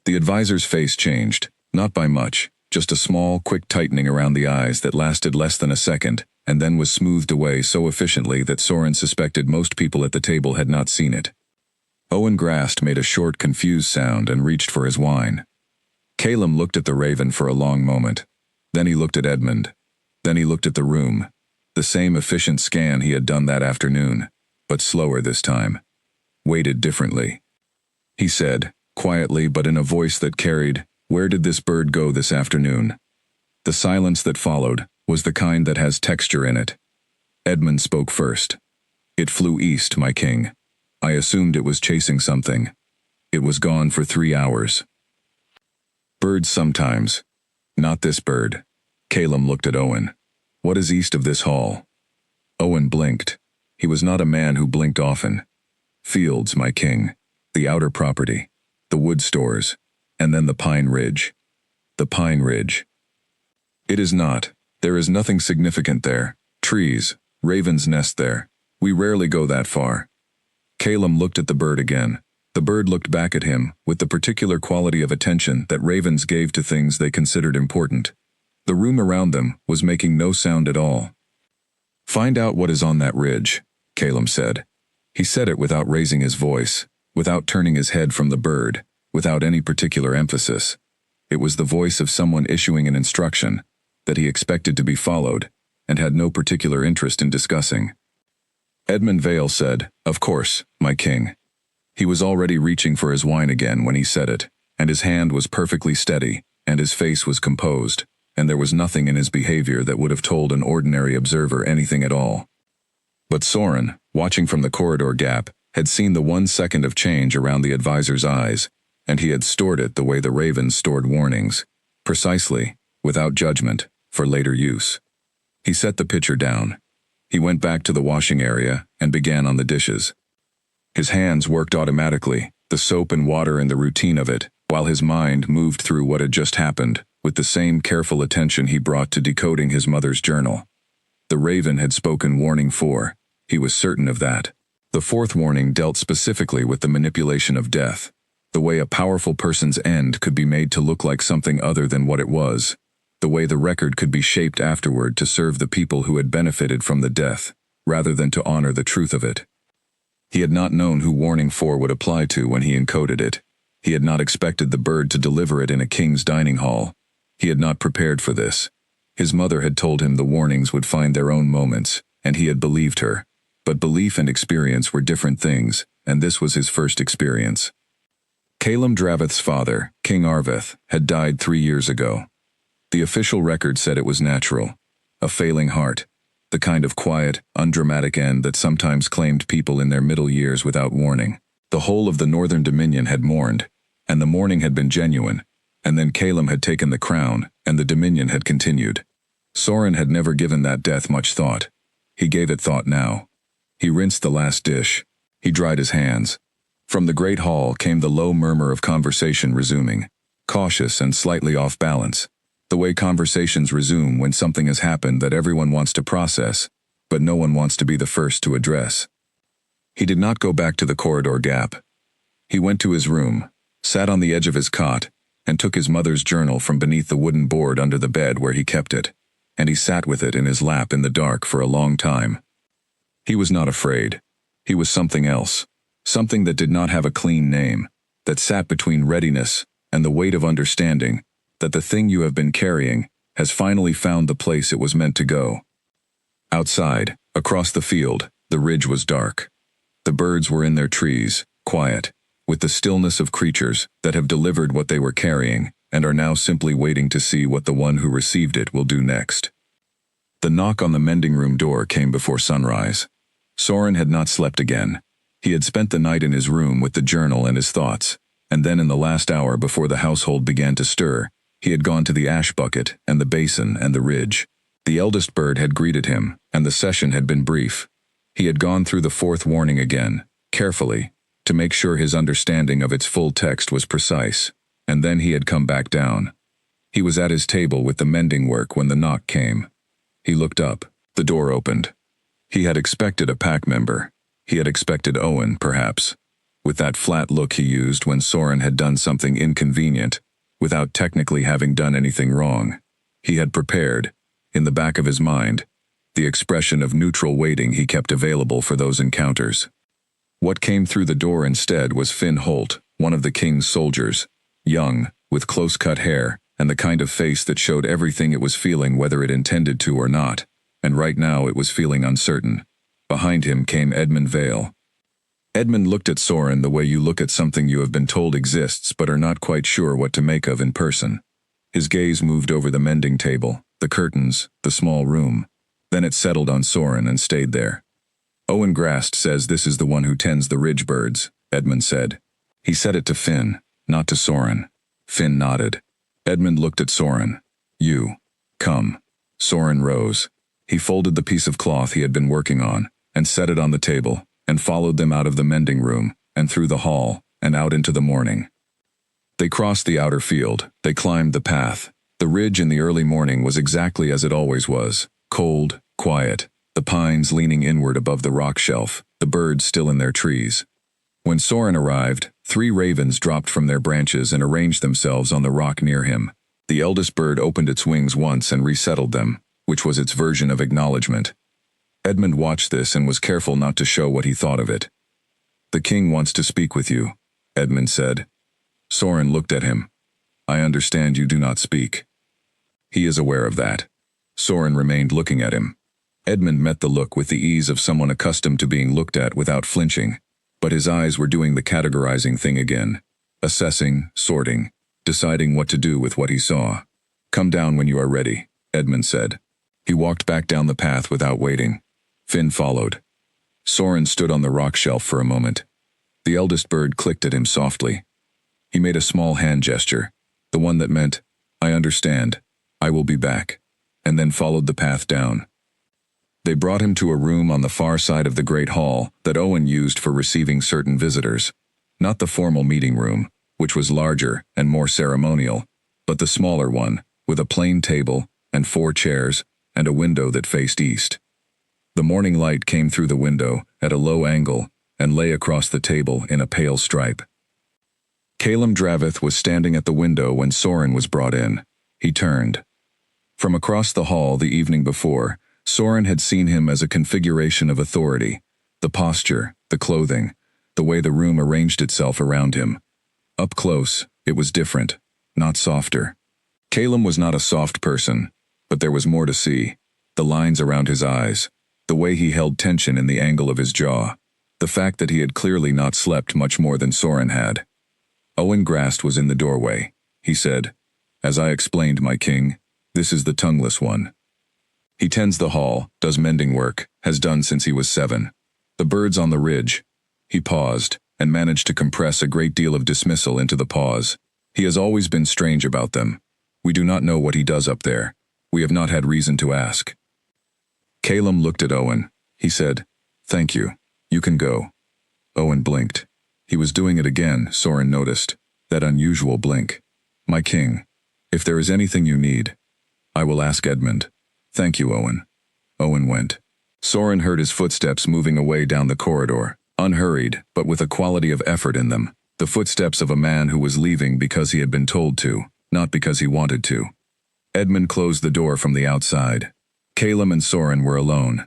The advisor's face changed, not by much, just a small, quick tightening around the eyes that lasted less than a second, and then was smoothed away so efficiently that Soren suspected most people at the table had not seen it. Owen Grast made a short, confused sound and reached for his wine. Calum looked at the raven for a long moment. Then he looked at Edmund. Then he looked at the room. The same efficient scan he had done that afternoon, but slower this time. Weighted differently. He said, quietly but in a voice that carried, "Where did this bird go this afternoon?" The silence that followed was the kind that has texture in it. Edmund spoke first. "It flew east, my king. I assumed it was chasing something. It was gone for 3 hours." "Birds sometimes. Not this bird." Calum looked at Owen. "What is east of this hall?" Owen blinked. He was not a man who blinked often. "Fields, my king. The outer property. The wood stores. And then the Pine Ridge." "The Pine Ridge." "It is not. There is nothing significant there. Trees. Ravens nest there. We rarely go that far." Calum looked at the bird again. The bird looked back at him, with the particular quality of attention that ravens gave to things they considered important. The room around them was making no sound at all. "Find out what is on that ridge," Calum said. He said it without raising his voice, without turning his head from the bird, without any particular emphasis. It was the voice of someone issuing an instruction that he expected to be followed and had no particular interest in discussing. Edmund Vale said, "Of course, my king." He was already reaching for his wine again when he said it, and his hand was perfectly steady, and his face was composed, and there was nothing in his behavior that would have told an ordinary observer anything at all. But Soren, watching from the corridor gap, had seen the 1 second of change around the advisor's eyes, and he had stored it the way the ravens stored warnings, precisely, without judgment, for later use. He set the pitcher down. He went back to the washing area and began on the dishes. His hands worked automatically, the soap and water and the routine of it, while his mind moved through what had just happened, with the same careful attention he brought to decoding his mother's journal. The raven had spoken warning 4. He was certain of that. The 4th warning dealt specifically with the manipulation of death, the way a powerful person's end could be made to look like something other than what it was, the way the record could be shaped afterward to serve the people who had benefited from the death, rather than to honor the truth of it. He had not known who Warning 4 would apply to when he encoded it. He had not expected the bird to deliver it in a king's dining hall. He had not prepared for this. His mother had told him the warnings would find their own moments, and he had believed her. But belief and experience were different things, and this was his first experience. Calum Draveth's father, King Arveth, had died 3 years ago. The official record said it was natural. A failing heart. The kind of quiet, undramatic end that sometimes claimed people in their middle years without warning. The whole of the Northern Dominion had mourned, and the mourning had been genuine, and then Calum had taken the crown, and the Dominion had continued. Soren had never given that death much thought. He gave it thought now. He rinsed the last dish. He dried his hands. From the great hall came the low murmur of conversation resuming, cautious and slightly off balance. The way conversations resume when something has happened that everyone wants to process, but no one wants to be the first to address. He did not go back to the corridor gap. He went to his room, sat on the edge of his cot, and took his mother's journal from beneath the wooden board under the bed where he kept it, and he sat with it in his lap in the dark for a long time. He was not afraid. He was something else, something that did not have a clean name, that sat between readiness and the weight of understanding that the thing you have been carrying has finally found the place it was meant to go. Outside, across the field, the ridge was dark. The birds were in their trees, quiet, with the stillness of creatures that have delivered what they were carrying and are now simply waiting to see what the one who received it will do next. The knock on the mending room door came before sunrise. Soren had not slept again. He had spent the night in his room with the journal and his thoughts, and then in the last hour before the household began to stir, he had gone to the ash bucket and the basin and the ridge. The eldest bird had greeted him, and the session had been brief. He had gone through the 4th warning again, carefully, to make sure his understanding of its full text was precise, and then he had come back down. He was at his table with the mending work when the knock came. He looked up. The door opened. He had expected a pack member. He had expected Owen, perhaps, with that flat look he used when Soren had done something inconvenient, without technically having done anything wrong. He had prepared, in the back of his mind, the expression of neutral waiting he kept available for those encounters. What came through the door instead was Finn Holt, one of the king's soldiers, young, with close-cut hair, and the kind of face that showed everything it was feeling whether it intended to or not, and right now it was feeling uncertain. Behind him came Edmund Vale. Edmund looked at Soren the way you look at something you have been told exists but are not quite sure what to make of in person. His gaze moved over the mending table, the curtains, the small room. Then it settled on Soren and stayed there. Owen Grast says this is the one who tends the ridge birds, Edmund said. He said it to Finn, not to Soren. Finn nodded. Edmund looked at Soren. You. Come. Soren rose. He folded the piece of cloth he had been working on, and set it on the table, and followed them out of the mending room, and through the hall, and out into the morning. They crossed the outer field. They climbed the path. The ridge in the early morning was exactly as it always was, cold, quiet, the pines leaning inward above the rock shelf, the birds still in their trees. When Soren arrived, 3 ravens dropped from their branches and arranged themselves on the rock near him. The eldest bird opened its wings once and resettled them, which was its version of acknowledgement. Edmund watched this and was careful not to show what he thought of it. The king wants to speak with you, Edmund said. Soren looked at him. I understand you do not speak. He is aware of that. Soren remained looking at him. Edmund met the look with the ease of someone accustomed to being looked at without flinching, but his eyes were doing the categorizing thing again, assessing, sorting, deciding what to do with what he saw. Come down when you are ready, Edmund said. He walked back down the path without waiting. Finn followed. Soren stood on the rock shelf for a moment. The eldest bird clicked at him softly. He made a small hand gesture, the one that meant, I understand, I will be back, and then followed the path down. They brought him to a room on the far side of the great hall that Owen used for receiving certain visitors. Not the formal meeting room, which was larger and more ceremonial, but the smaller one, with a plain table and 4 chairs and a window that faced east. The morning light came through the window at a low angle and lay across the table in a pale stripe. Calum Dravith was standing at the window when Soren was brought in. He turned. From across the hall the evening before, Soren had seen him as a configuration of authority, the posture, the clothing, the way the room arranged itself around him. Up close, it was different, not softer. Calum was not a soft person, but there was more to see. The lines around his eyes, the way he held tension in the angle of his jaw, the fact that he had clearly not slept much more than Soren had. Owen Grast was in the doorway. He said, As I explained, my king, this is the tongueless one. He tends the hall, does mending work, has done since he was 7. The birds on the ridge. He paused, and managed to compress a great deal of dismissal into the pause. He has always been strange about them. We do not know what he does up there. We have not had reason to ask. Calum looked at Owen. He said, Thank you. You can go. Owen blinked. He was doing it again, Soren noticed. That unusual blink. My king, if there is anything you need, I will ask Edmund. Thank you, Owen. Owen went. Soren heard his footsteps moving away down the corridor, unhurried, but with a quality of effort in them, the footsteps of a man who was leaving because he had been told to, not because he wanted to. Edmund closed the door from the outside. Calum and Soren were alone.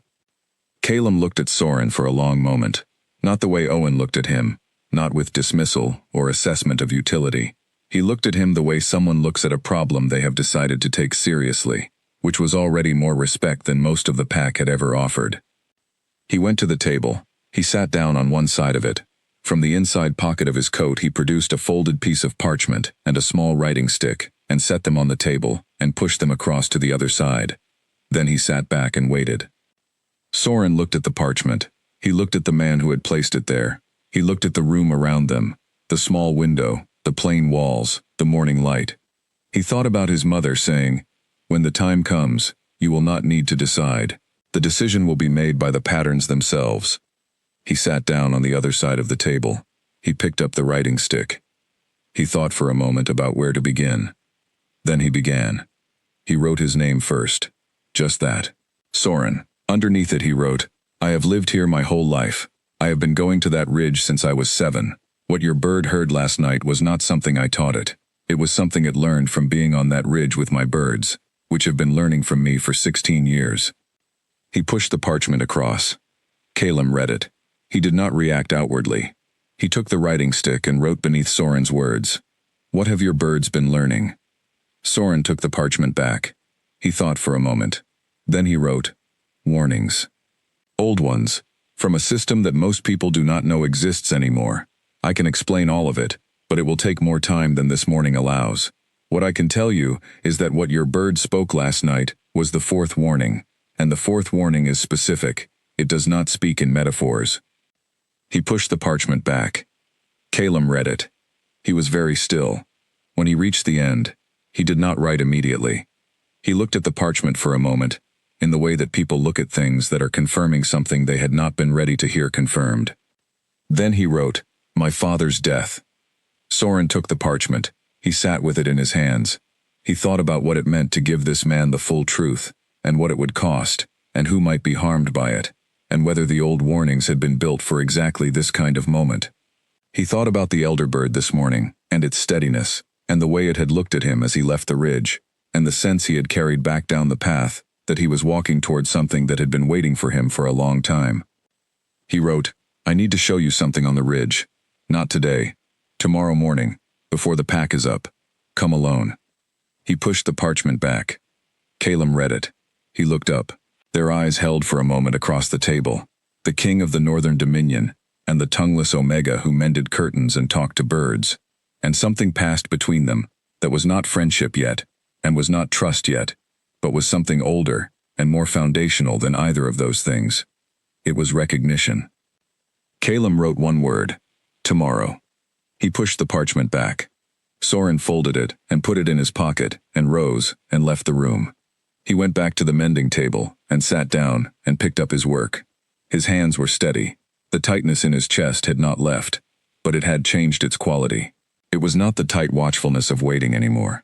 Calum looked at Soren for a long moment, not the way Owen looked at him, not with dismissal or assessment of utility. He looked at him the way someone looks at a problem they have decided to take seriously, which was already more respect than most of the pack had ever offered. He went to the table. He sat down on one side of it. From the inside pocket of his coat he produced a folded piece of parchment and a small writing stick, and set them on the table, and pushed them across to the other side. Then he sat back and waited. Soren looked at the parchment. He looked at the man who had placed it there. He looked at the room around them, the small window, the plain walls, the morning light. He thought about his mother saying, When the time comes, you will not need to decide. The decision will be made by the patterns themselves. He sat down on the other side of the table. He picked up the writing stick. He thought for a moment about where to begin. Then he began. He wrote his name first. Just that. Soren. Underneath it he wrote, I have lived here my whole life. I have been going to that ridge since I was 7. What your bird heard last night was not something I taught it. It was something it learned from being on that ridge with my birds, which have been learning from me for 16 years. He pushed the parchment across. Calum read it. He did not react outwardly. He took the writing stick and wrote beneath Soren's words, "What have your birds been learning?" Soren took the parchment back. He thought for a moment. Then he wrote, "Warnings. Old ones, from a system that most people do not know exists anymore. I can explain all of it, but it will take more time than this morning allows. What I can tell you is that what your bird spoke last night was the fourth warning, and the fourth warning is specific. It does not speak in metaphors." He pushed the parchment back. Calum read it. He was very still. When he reached the end, he did not write immediately. He looked at the parchment for a moment, in the way that people look at things that are confirming something they had not been ready to hear confirmed. Then he wrote, "My father's death." Soren took the parchment. He sat with it in his hands. He thought about what it meant to give this man the full truth, and what it would cost, and who might be harmed by it, and whether the old warnings had been built for exactly this kind of moment. He thought about the elder bird this morning, and its steadiness, and the way it had looked at him as he left the ridge, and the sense he had carried back down the path, that he was walking toward something that had been waiting for him for a long time. He wrote, "I need to show you something on the ridge. Not today. Tomorrow morning, before the pack is up. Come alone." He pushed the parchment back. Calum read it. He looked up. Their eyes held for a moment across the table. The king of the Northern Dominion, and the tongueless Omega who mended curtains and talked to birds. And something passed between them that was not friendship yet, and was not trust yet, but was something older and more foundational than either of those things. It was recognition. Calum wrote one word, "Tomorrow." He pushed the parchment back. Soren folded it and put it in his pocket and rose and left the room. He went back to the mending table and sat down and picked up his work. His hands were steady. The tightness in his chest had not left, but it had changed its quality. It was not the tight watchfulness of waiting anymore.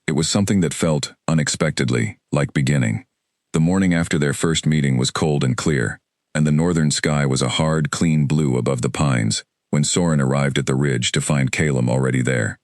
It was something that felt, unexpectedly, like beginning. The morning after their first meeting was cold and clear, and the northern sky was a hard, clean blue above the pines, when Soren arrived at the ridge to find Calum already there.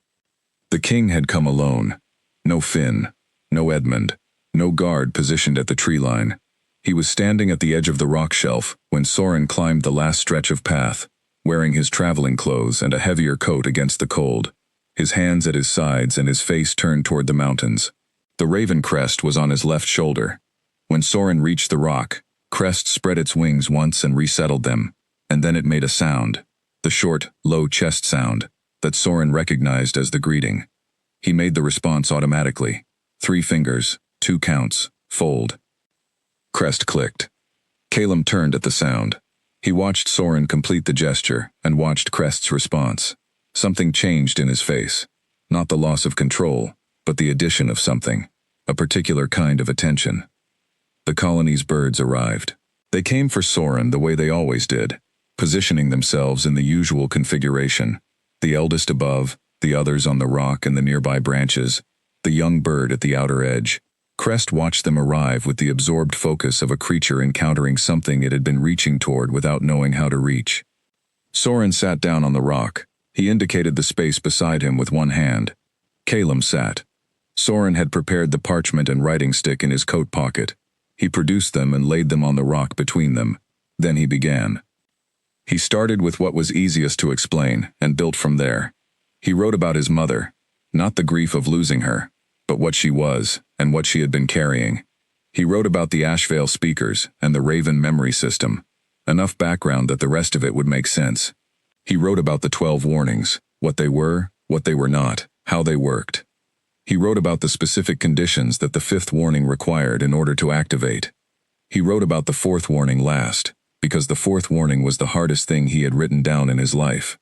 The king had come alone. No Finn, no Edmund, no guard positioned at the tree line. He was standing at the edge of the rock shelf when Soren climbed the last stretch of path, wearing his traveling clothes and a heavier coat against the cold, his hands at his sides and his face turned toward the mountains. The raven crest was on his left shoulder. When Soren reached the rock, Crest spread its wings once and resettled them, and then it made a sound, the short, low chest sound, that Soren recognized as the greeting. He made the response automatically. 3 fingers, 2 counts, fold. Crest clicked. Calum turned at the sound. He watched Soren complete the gesture and watched Crest's response. Something changed in his face. Not the loss of control, but the addition of something, a particular kind of attention. The colony's birds arrived. They came for Soren the way they always did, positioning themselves in the usual configuration, the eldest above, the others on the rock and the nearby branches, the young bird at the outer edge. Crest watched them arrive with the absorbed focus of a creature encountering something it had been reaching toward without knowing how to reach. Soren sat down on the rock. He indicated the space beside him with one hand. Calum sat. Soren had prepared the parchment and writing stick in his coat pocket. He produced them and laid them on the rock between them. Then he began. He started with what was easiest to explain and built from there. He wrote about his mother, not the grief of losing her, but what she was and what she had been carrying. He wrote about the Ashvale speakers and the Raven memory system, enough background that the rest of it would make sense. He wrote about the 12 warnings, what they were not, how they worked. He wrote about the specific conditions that the 5th warning required in order to activate. He wrote about the 4th warning last, because the 4th warning was the hardest thing he had written down in his life.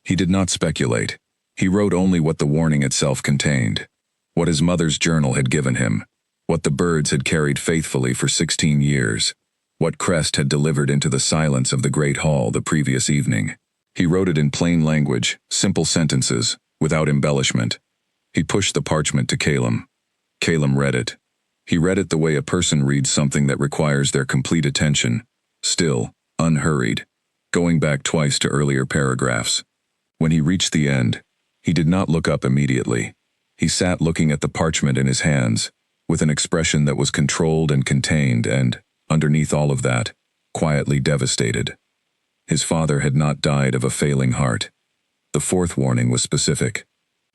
He did not speculate. He wrote only what the warning itself contained, what his mother's journal had given him, what the birds had carried faithfully for 16 years, what Crest had delivered into the silence of the great hall the previous evening. He wrote it in plain language, simple sentences, without embellishment. He pushed the parchment to Calum. Calum read it. He read it the way a person reads something that requires their complete attention, still, unhurried, going back twice to earlier paragraphs. When he reached the end, he did not look up immediately. He sat looking at the parchment in his hands, with an expression that was controlled and contained and, underneath all of that, quietly devastated. His father had not died of a failing heart. The fourth warning was specific.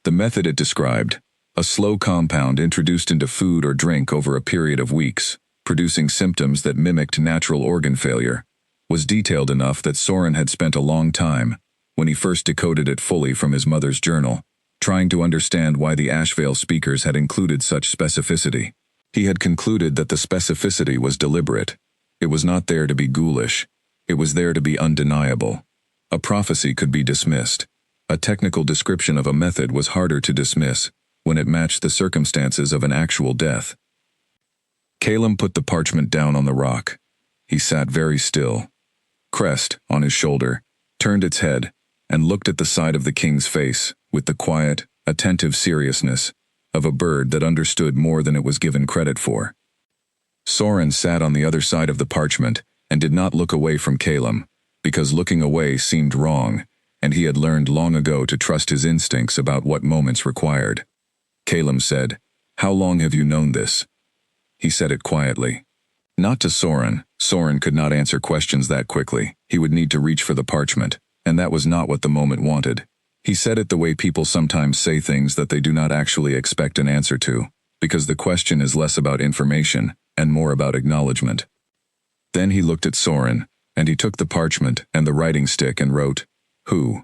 The method it described, a slow compound introduced into food or drink over a period of weeks, producing symptoms that mimicked natural organ failure, was detailed enough that Soren had spent a long time, when he first decoded it fully from his mother's journal, trying to understand why the Ashvale speakers had included such specificity. He had concluded that the specificity was deliberate. It was not there to be ghoulish. It was there to be undeniable. A prophecy could be dismissed. A technical description of a method was harder to dismiss when it matched the circumstances of an actual death. Calum put the parchment down on the rock. He sat very still. Crest, on his shoulder, turned its head and looked at the side of the king's face with the quiet, attentive seriousness of a bird that understood more than it was given credit for. Soren sat on the other side of the parchment and did not look away from Calum, because looking away seemed wrong, and he had learned long ago to trust his instincts about what moments required. Calum said, "How long have you known this?" He said it quietly. Not to Soren. Soren could not answer questions that quickly. He would need to reach for the parchment, and that was not what the moment wanted. He said it the way people sometimes say things that they do not actually expect an answer to, because the question is less about information and more about acknowledgement. Then he looked at Soren, and he took the parchment and the writing stick and wrote, "Who?"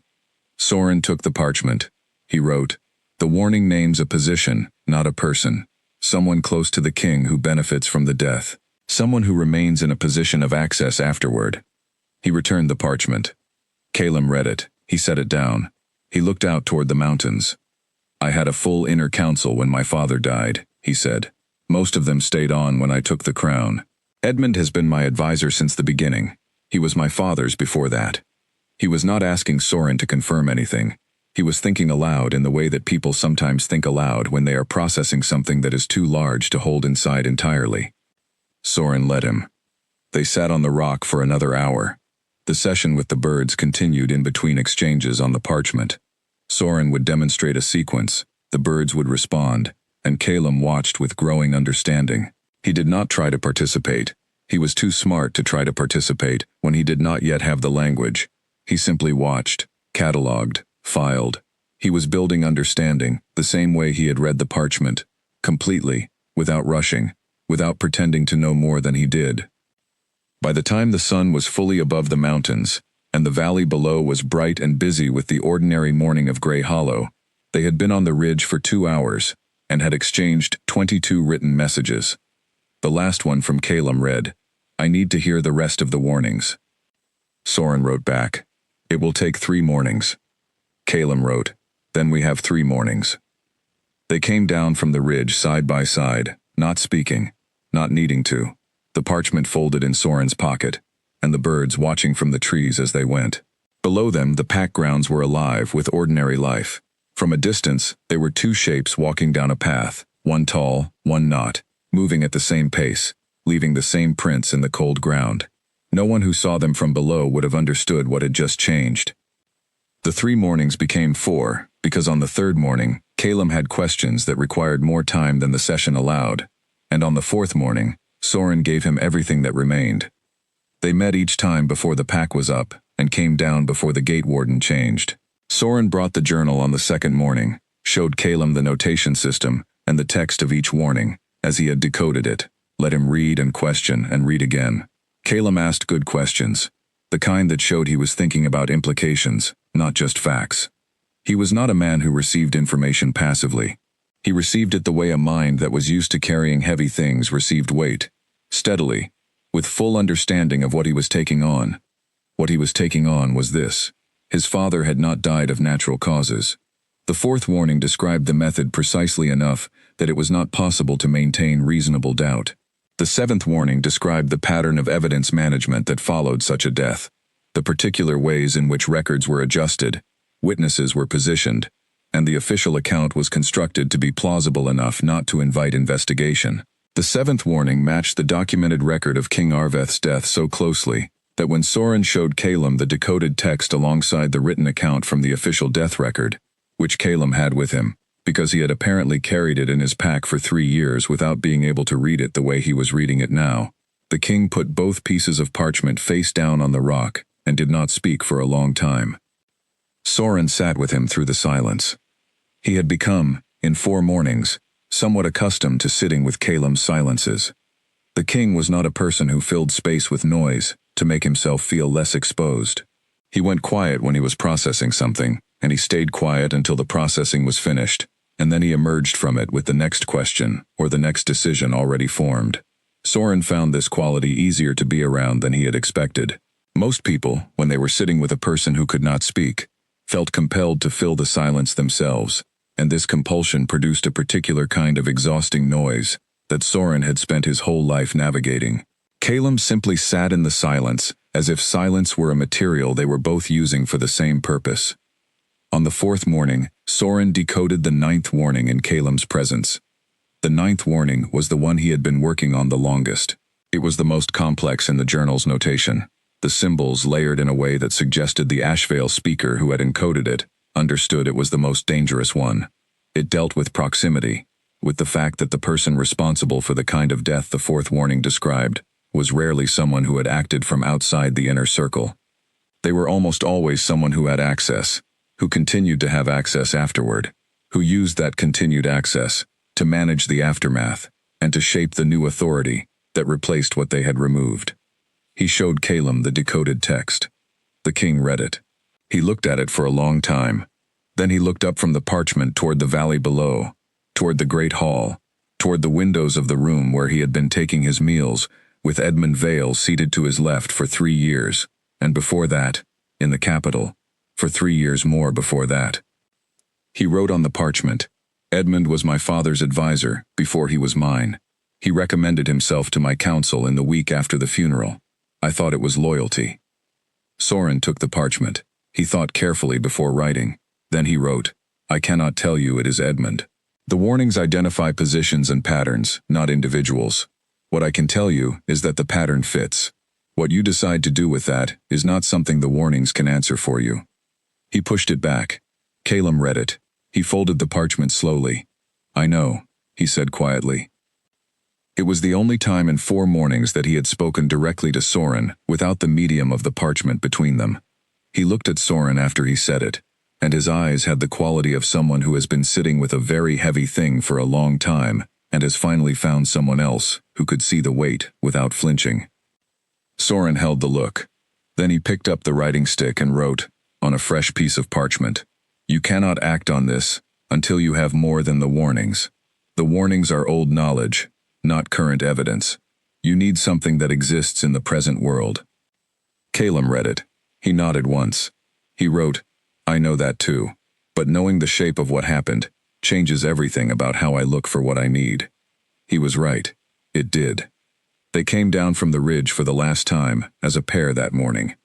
Soren took the parchment. He wrote, "The warning names a position, not a person. Someone close to the king who benefits from the death. Someone who remains in a position of access afterward." He returned the parchment. Calum read it. He set it down. He looked out toward the mountains. "I had a full inner council when my father died," he said. "Most of them stayed on when I took the crown. Edmund has been my advisor since the beginning. He was my father's before that." He was not asking Soren to confirm anything. He was thinking aloud in the way that people sometimes think aloud when they are processing something that is too large to hold inside entirely. Soren let him. They sat on the rock for another hour. The session with the birds continued in between exchanges on the parchment. Soren would demonstrate a sequence, the birds would respond, and Calum watched with growing understanding. He did not try to participate. He was too smart to try to participate when he did not yet have the language. He simply watched, catalogued, filed. He was building understanding, the same way he had read the parchment, completely, without rushing, without pretending to know more than he did. By the time the sun was fully above the mountains, and the valley below was bright and busy with the ordinary morning of Grey Hollow, they had been on the ridge for 2 hours, and had exchanged 22 written messages. The last one from Calum read, "I need to hear the rest of the warnings." Soren wrote back, "It will take 3 mornings. Calum wrote, "Then we have 3 mornings." They came down from the ridge side by side, not speaking, not needing to, the parchment folded in Soren's pocket, and the birds watching from the trees as they went. Below them, the pack grounds were alive with ordinary life. From a distance, they were 2 shapes walking down a path, one tall, one not, moving at the same pace, leaving the same prints in the cold ground. No one who saw them from below would have understood what had just changed. The 3 mornings became 4, because on the 3rd morning, Calum had questions that required more time than the session allowed, and on the 4th morning, Soren gave him everything that remained. They met each time before the pack was up, and came down before the gate warden changed. Soren brought the journal on the 2nd morning, showed Calum the notation system and the text of each warning, as he had decoded it, let him read and question and read again. Calum asked good questions, the kind that showed he was thinking about implications, not just facts. He was not a man who received information passively. He received it the way a mind that was used to carrying heavy things received weight, steadily, with full understanding of what he was taking on. What he was taking on was this: his father had not died of natural causes. The 4th warning described the method precisely enough that it was not possible to maintain reasonable doubt. The 7th warning described the pattern of evidence management that followed such a death, the particular ways in which records were adjusted, witnesses were positioned, and the official account was constructed to be plausible enough not to invite investigation. The 7th warning matched the documented record of King Arveth's death so closely that when Soren showed Calum the decoded text alongside the written account from the official death record, which Calum had with him, because he had apparently carried it in his pack for 3 years without being able to read it the way he was reading it now, the king put both pieces of parchment face down on the rock and did not speak for a long time. Soren sat with him through the silence. He had become, in 4 mornings, somewhat accustomed to sitting with Calem's silences. The king was not a person who filled space with noise to make himself feel less exposed. He went quiet when he was processing something, and he stayed quiet until the processing was finished, and then he emerged from it with the next question or the next decision already formed. Soren found this quality easier to be around than he had expected. Most people, when they were sitting with a person who could not speak, felt compelled to fill the silence themselves, and this compulsion produced a particular kind of exhausting noise that Soren had spent his whole life navigating. Calem simply sat in the silence, as if silence were a material they were both using for the same purpose. On the 4th morning, Soren decoded the 9th warning in Calem's presence. The 9th warning was the one he had been working on the longest. It was the most complex in the journal's notation. The symbols layered in a way that suggested the Ashvale speaker who had encoded it understood it was the most dangerous one. It dealt with proximity, with the fact that the person responsible for the kind of death the 4th warning described was rarely someone who had acted from outside the inner circle. They were almost always someone who had access, who continued to have access afterward, who used that continued access to manage the aftermath and to shape the new authority that replaced what they had removed. He showed Calem the decoded text. The king read it. He looked at it for a long time. Then he looked up from the parchment toward the valley below, toward the great hall, toward the windows of the room where he had been taking his meals, with Edmund Vale seated to his left for 3 years, and before that, in the capital, for 3 years more before that. He wrote on the parchment, "Edmund was my father's advisor before he was mine. He recommended himself to my council in the week after the funeral. I thought it was loyalty." Soren took the parchment. He thought carefully before writing. Then he wrote, "I cannot tell you it is Edmund. The warnings identify positions and patterns, not individuals. What I can tell you is that the pattern fits. What you decide to do with that is not something the warnings can answer for you." He pushed it back. Calem read it. He folded the parchment slowly. "I know," he said quietly. It was the only time in 4 mornings that he had spoken directly to Soren without the medium of the parchment between them. He looked at Soren after he said it, and his eyes had the quality of someone who has been sitting with a very heavy thing for a long time and has finally found someone else who could see the weight without flinching. Soren held the look. Then he picked up the writing stick and wrote, on a fresh piece of parchment, "You cannot act on this until you have more than the warnings. The warnings are old knowledge, not current evidence. You need something that exists in the present world." Calem read it. He nodded once. He wrote, "I know that too, but knowing the shape of what happened changes everything about how I look for what I need." He was right. It did. They came down from the ridge for the last time as a pair that morning.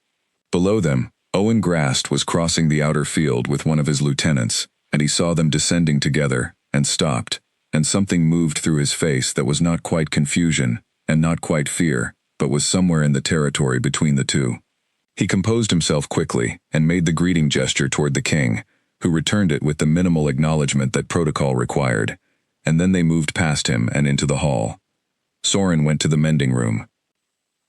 Below them, Owen Grast was crossing the outer field with one of his lieutenants, and he saw them descending together and stopped, and something moved through his face that was not quite confusion and not quite fear, but was somewhere in the territory between the two. He composed himself quickly and made the greeting gesture toward the king, who returned it with the minimal acknowledgement that protocol required, and then they moved past him and into the hall. Soren went to the mending room.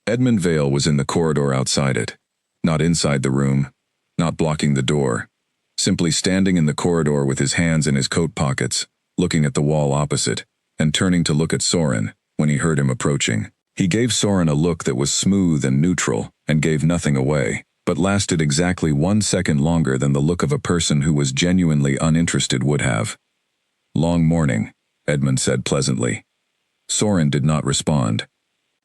Edmund Vale was in the corridor outside it, not inside the room, not blocking the door, simply standing in the corridor with his hands in his coat pockets, looking at the wall opposite, and turning to look at Soren when he heard him approaching. He gave Soren a look that was smooth and neutral and gave nothing away, but lasted exactly 1 second longer than the look of a person who was genuinely uninterested would have. "Long morning," Edmund said pleasantly. Soren did not respond.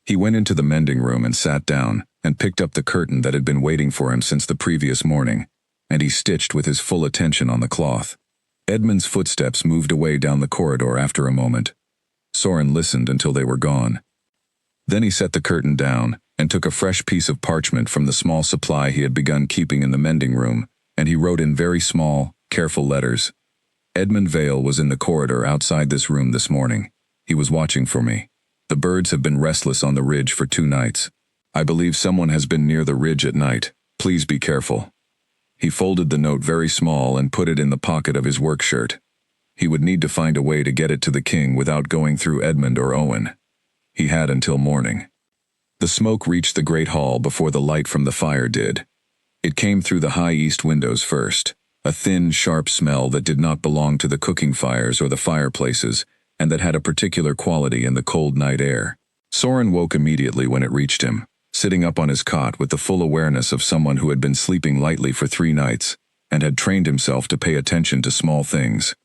He went into the mending room and sat down and picked up the curtain that had been waiting for him since the previous morning, and he stitched with his full attention on the cloth. Edmund's footsteps moved away down the corridor after a moment. Soren listened until they were gone. Then he set the curtain down and took a fresh piece of parchment from the small supply he had begun keeping in the mending room, and he wrote in very small, careful letters, "Edmund Vale was in the corridor outside this room this morning. He was watching for me. The birds have been restless on the ridge for 2 nights. I believe someone has been near the ridge at night. Please be careful." He folded the note very small and put it in the pocket of his work shirt. He would need to find a way to get it to the king without going through Edmund or Owen. He had until morning. The smoke reached the great hall before the light from the fire did, It came through the high east windows first, a thin, sharp smell that did not belong to the cooking fires or the fireplaces, and that had a particular quality in the cold night air. Soren woke immediately when it reached him, sitting up on his cot with the full awareness of someone who had been sleeping lightly for 3 nights, and had trained himself to pay attention to small things.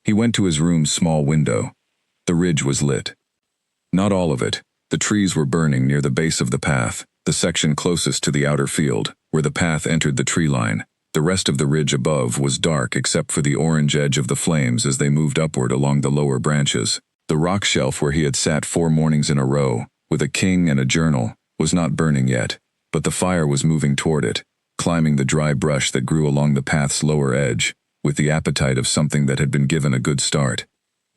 He went to his room's small window. The ridge was lit. Not all of it. The trees were burning near the base of the path, the section closest to the outer field, where the path entered the tree line. The rest of the ridge above was dark except for the orange edge of the flames as they moved upward along the lower branches. The rock shelf where he had sat 4 mornings in a row, with a king and a journal, was not burning yet, but the fire was moving toward it, climbing the dry brush that grew along the path's lower edge, with the appetite of something that had been given a good start.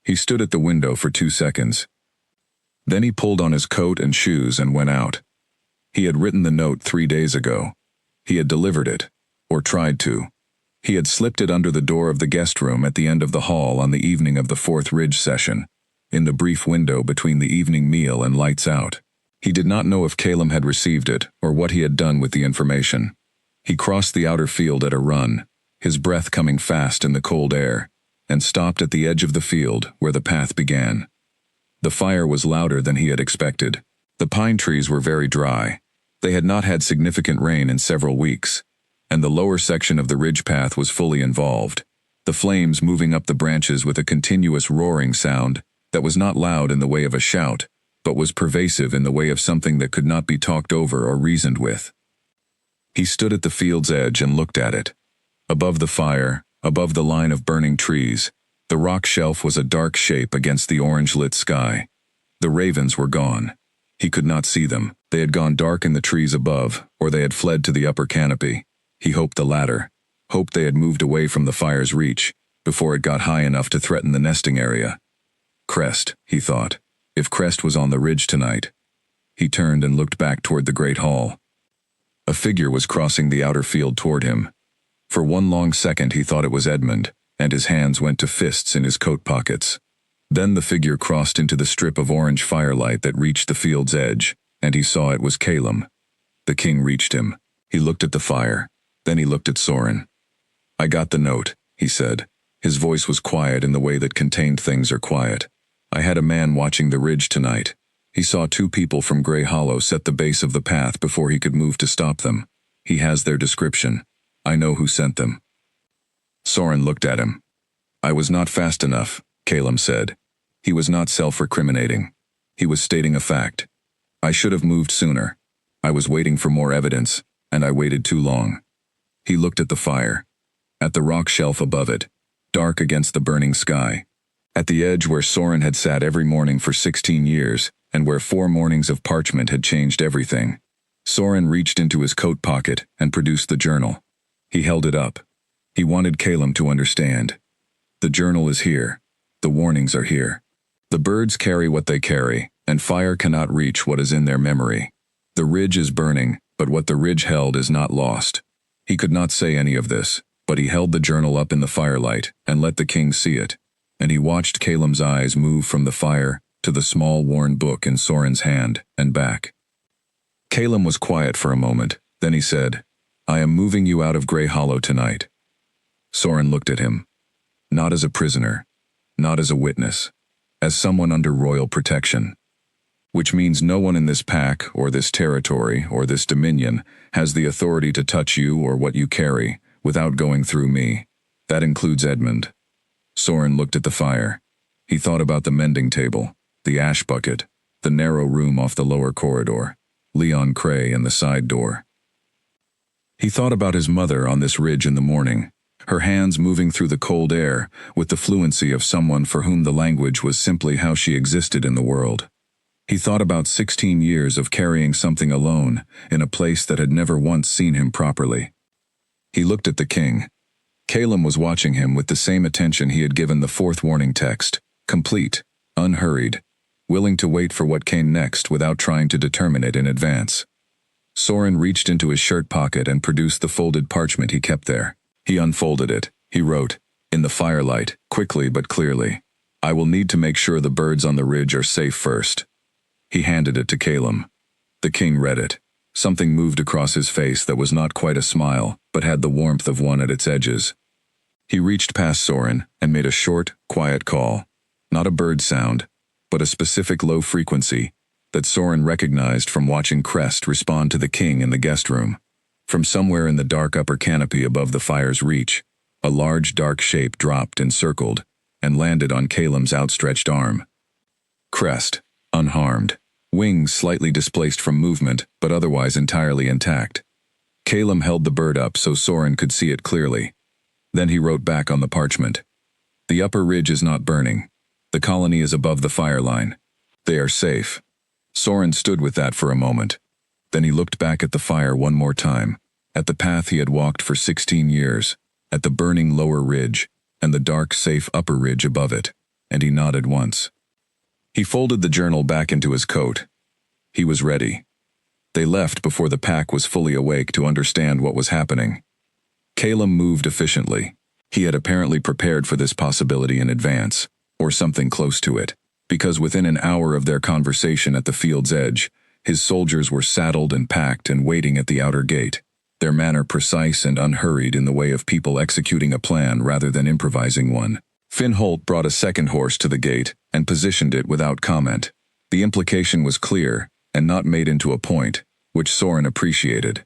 He stood at the window for 2 seconds. Then he pulled on his coat and shoes and went out. He had written the note 3 days ago. He had delivered it, or tried to. He had slipped it under the door of the guest room at the end of the hall on the evening of the 4th Ridge session, in the brief window between the evening meal and lights out. He did not know if Calum had received it, or what he had done with the information. He crossed the outer field at a run, his breath coming fast in the cold air, and stopped at the edge of the field where the path began. The fire was louder than he had expected. The pine trees were very dry. They had not had significant rain in several weeks, and the lower section of the ridge path was fully involved, the flames moving up the branches with a continuous roaring sound that was not loud in the way of a shout, but was pervasive in the way of something that could not be talked over or reasoned with. He stood at the field's edge and looked at it. Above the fire, above the line of burning trees, the rock shelf was a dark shape against the orange-lit sky. The ravens were gone. He could not see them. They had gone dark in the trees above, or they had fled to the upper canopy. He hoped the latter, hoped they had moved away from the fire's reach, before it got high enough to threaten the nesting area. Crest, he thought. If Crest was on the ridge tonight. He turned and looked back toward the great hall. A figure was crossing the outer field toward him. For 1 long second he thought it was Edmund, and his hands went to fists in his coat pockets. Then the figure crossed into the strip of orange firelight that reached the field's edge, and he saw it was Calum. The king reached him. He looked at the fire. Then he looked at Soren. "I got the note," he said. His voice was quiet in the way that contained things are quiet. "I had a man watching the ridge tonight. He saw 2 people from Grey Hollow set the base of the path before he could move to stop them. He has their description. I know who sent them." Soren looked at him. "I was not fast enough," Calum said. He was not self-recriminating. He was stating a fact. "I should have moved sooner. I was waiting for more evidence, and I waited too long." He looked at the fire, at the rock shelf above it, dark against the burning sky, at the edge where Soren had sat every morning for 16 years, and where 4 mornings of parchment had changed everything. Soren reached into his coat pocket and produced the journal. He held it up. He wanted Calum to understand. "The journal is here. The warnings are here. The birds carry what they carry, and fire cannot reach what is in their memory. The ridge is burning, but what the ridge held is not lost." He could not say any of this, but he held the journal up in the firelight and let the king see it, and he watched Calum's eyes move from the fire to the small worn book in Soren's hand and back. Calum was quiet for a moment, then he said, "I am moving you out of Grey Hollow tonight." Soren looked at him. Not as a prisoner, not as a witness, as someone under royal protection. Which means no one in this pack, or this territory, or this dominion, has the authority to touch you or what you carry, without going through me. That includes Edmund. Soren looked at the fire. He thought about the mending table, the ash bucket, the narrow room off the lower corridor, Leon Cray and the side door. He thought about his mother on this ridge in the morning, her hands moving through the cold air with the fluency of someone for whom the language was simply how she existed in the world. He thought about 16 years of carrying something alone in a place that had never once seen him properly. He looked at the king. Calum was watching him with the same attention he had given the 4th warning text, complete, unhurried, willing to wait for what came next without trying to determine it in advance. Soren reached into his shirt pocket and produced the folded parchment he kept there. He unfolded it. He wrote, in the firelight, quickly but clearly, "I will need to make sure the birds on the ridge are safe first." He handed it to Calum. The king read it. Something moved across his face that was not quite a smile, but had the warmth of one at its edges. He reached past Soren and made a short, quiet call. Not a bird sound, but a specific low frequency that Soren recognized from watching Crest respond to the king in the guest room. From somewhere in the dark upper canopy above the fire's reach, a large dark shape dropped and circled, and landed on Calem's outstretched arm. Crest, unharmed. Wings slightly displaced from movement, but otherwise entirely intact. Calem held the bird up so Soren could see it clearly. Then he wrote back on the parchment. The upper ridge is not burning. The colony is above the fire line. They are safe. Soren stood with that for a moment. Then he looked back at the fire one more time, at the path he had walked for 16 years, at the burning lower ridge, and the dark, safe upper ridge above it, and he nodded once. He folded the journal back into his coat. He was ready. They left before the pack was fully awake to understand what was happening. Calem moved efficiently. He had apparently prepared for this possibility in advance, or something close to it, because within an hour of their conversation at the field's edge, his soldiers were saddled and packed and waiting at the outer gate, their manner precise and unhurried in the way of people executing a plan rather than improvising one. Finn Holt brought a second horse to the gate and positioned it without comment. The implication was clear and not made into a point, which Soren appreciated.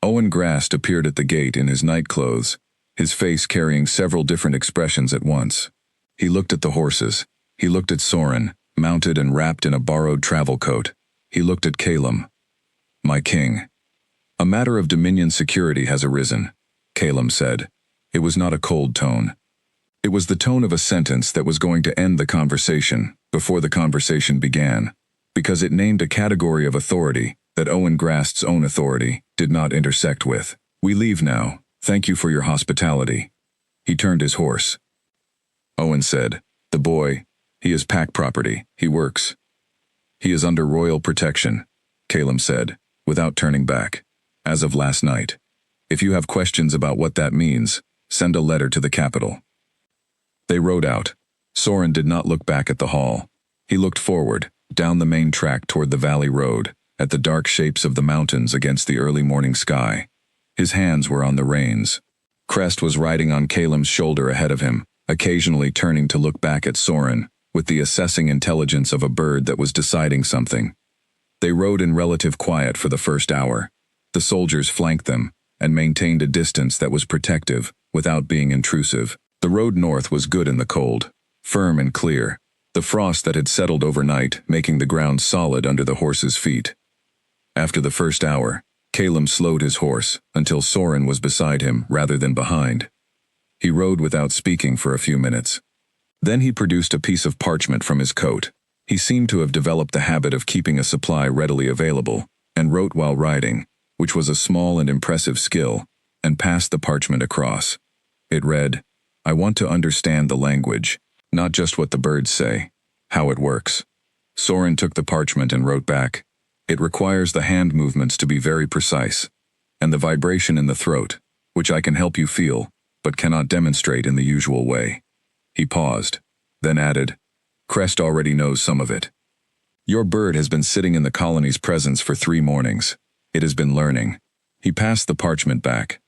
Owen Grast appeared at the gate in his nightclothes, his face carrying several different expressions at once. He looked at the horses. He looked at Soren, mounted and wrapped in a borrowed travel coat. He looked at Calem. "My king." "A matter of Dominion security has arisen," Calem said. It was not a cold tone. It was the tone of a sentence that was going to end the conversation before the conversation began, because it named a category of authority that Owen Grast's own authority did not intersect with. "We leave now. Thank you for your hospitality." He turned his horse. Owen said, "The boy, he is pack property. He works." "He is under royal protection," Calem said, without turning back. "As of last night. If you have questions about what that means, send a letter to the capital." They rode out. Soren did not look back at the hall. He looked forward, down the main track toward the valley road, at the dark shapes of the mountains against the early morning sky. His hands were on the reins. Crest was riding on Calem's shoulder ahead of him, occasionally turning to look back at Soren, with the assessing intelligence of a bird that was deciding something. They rode in relative quiet for the first hour. The soldiers flanked them, and maintained a distance that was protective, without being intrusive. The road north was good in the cold, firm and clear, the frost that had settled overnight making the ground solid under the horses' feet. After the first hour, Calem slowed his horse until Soren was beside him rather than behind. He rode without speaking for a few minutes. Then he produced a piece of parchment from his coat. He seemed to have developed the habit of keeping a supply readily available, and wrote while riding, which was a small and impressive skill, and passed the parchment across. It read, "I want to understand the language, not just what the birds say, how it works." Soren took the parchment and wrote back, "It requires the hand movements to be very precise, and the vibration in the throat, which I can help you feel, but cannot demonstrate in the usual way." He paused, then added, "Crest already knows some of it. Your bird has been sitting in the colony's presence for 3 mornings. It has been learning." He passed the parchment back.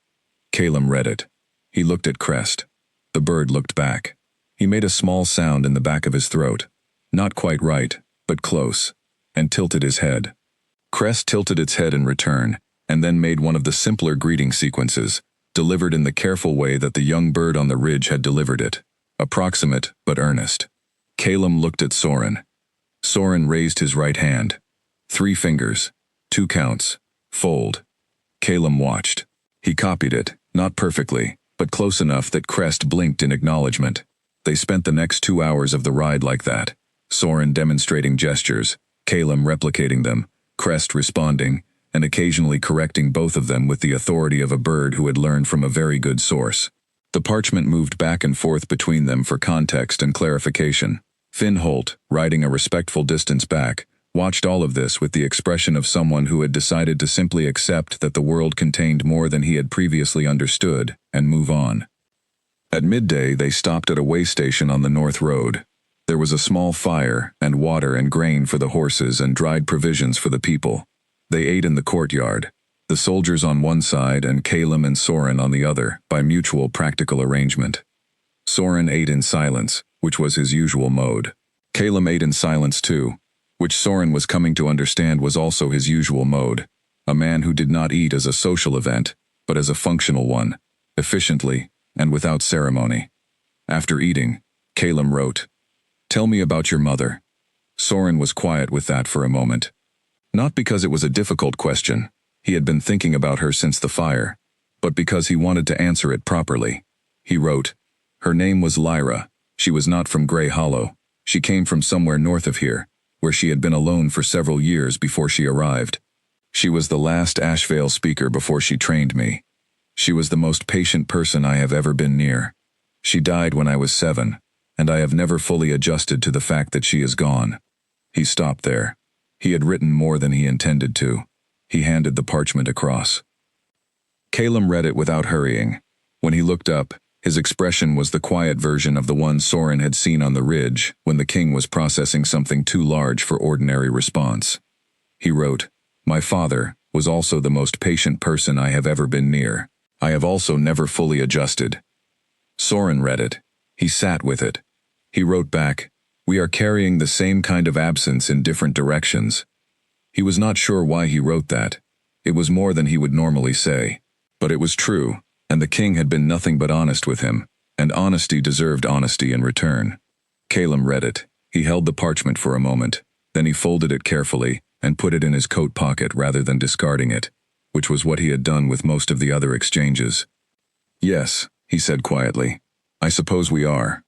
Calem read it. He looked at Crest. The bird looked back. He made a small sound in the back of his throat, not quite right, but close, and tilted his head. Crest tilted its head in return, and then made one of the simpler greeting sequences, delivered in the careful way that the young bird on the ridge had delivered it, approximate but earnest. Calem looked at Soren. Soren raised his right hand. 3 fingers, 2 counts, fold. Calem watched. He copied it, not perfectly, but close enough that Crest blinked in acknowledgement. They spent the next 2 hours of the ride like that, Soren demonstrating gestures, Calem replicating them, Crest responding, and occasionally correcting both of them with the authority of a bird who had learned from a very good source. The parchment moved back and forth between them for context and clarification. Finn Holt, riding a respectful distance back, watched all of this with the expression of someone who had decided to simply accept that the world contained more than he had previously understood, and move on. At midday they stopped at a way station on the North Road. There was a small fire, and water and grain for the horses and dried provisions for the people. They ate in the courtyard, the soldiers on one side and Calum and Soren on the other, by mutual practical arrangement. Soren ate in silence, which was his usual mode. Calum ate in silence too, which Soren was coming to understand was also his usual mode, a man who did not eat as a social event, but as a functional one, efficiently, and without ceremony. After eating, Calum wrote, "Tell me about your mother." Soren was quiet with that for a moment. Not because it was a difficult question, he had been thinking about her since the fire, but because he wanted to answer it properly. He wrote, "Her name was Lyra. She was not from Grey Hollow. She came from somewhere north of here, where she had been alone for several years before she arrived. She was the last Ashvale speaker before she trained me. She was the most patient person I have ever been near. She died when I was 7, and I have never fully adjusted to the fact that she is gone." He stopped there. He had written more than he intended to. He handed the parchment across. Calum read it without hurrying. When he looked up, his expression was the quiet version of the one Soren had seen on the ridge when the king was processing something too large for ordinary response. He wrote, "My father was also the most patient person I have ever been near. I have also never fully adjusted." Soren read it. He sat with it. He wrote back, "We are carrying the same kind of absence in different directions." He was not sure why he wrote that. It was more than he would normally say. But it was true, and the king had been nothing but honest with him, and honesty deserved honesty in return. Calum read it. He held the parchment for a moment, then he folded it carefully and put it in his coat pocket rather than discarding it, which was what he had done with most of the other exchanges. "Yes," he said quietly. "I suppose we are."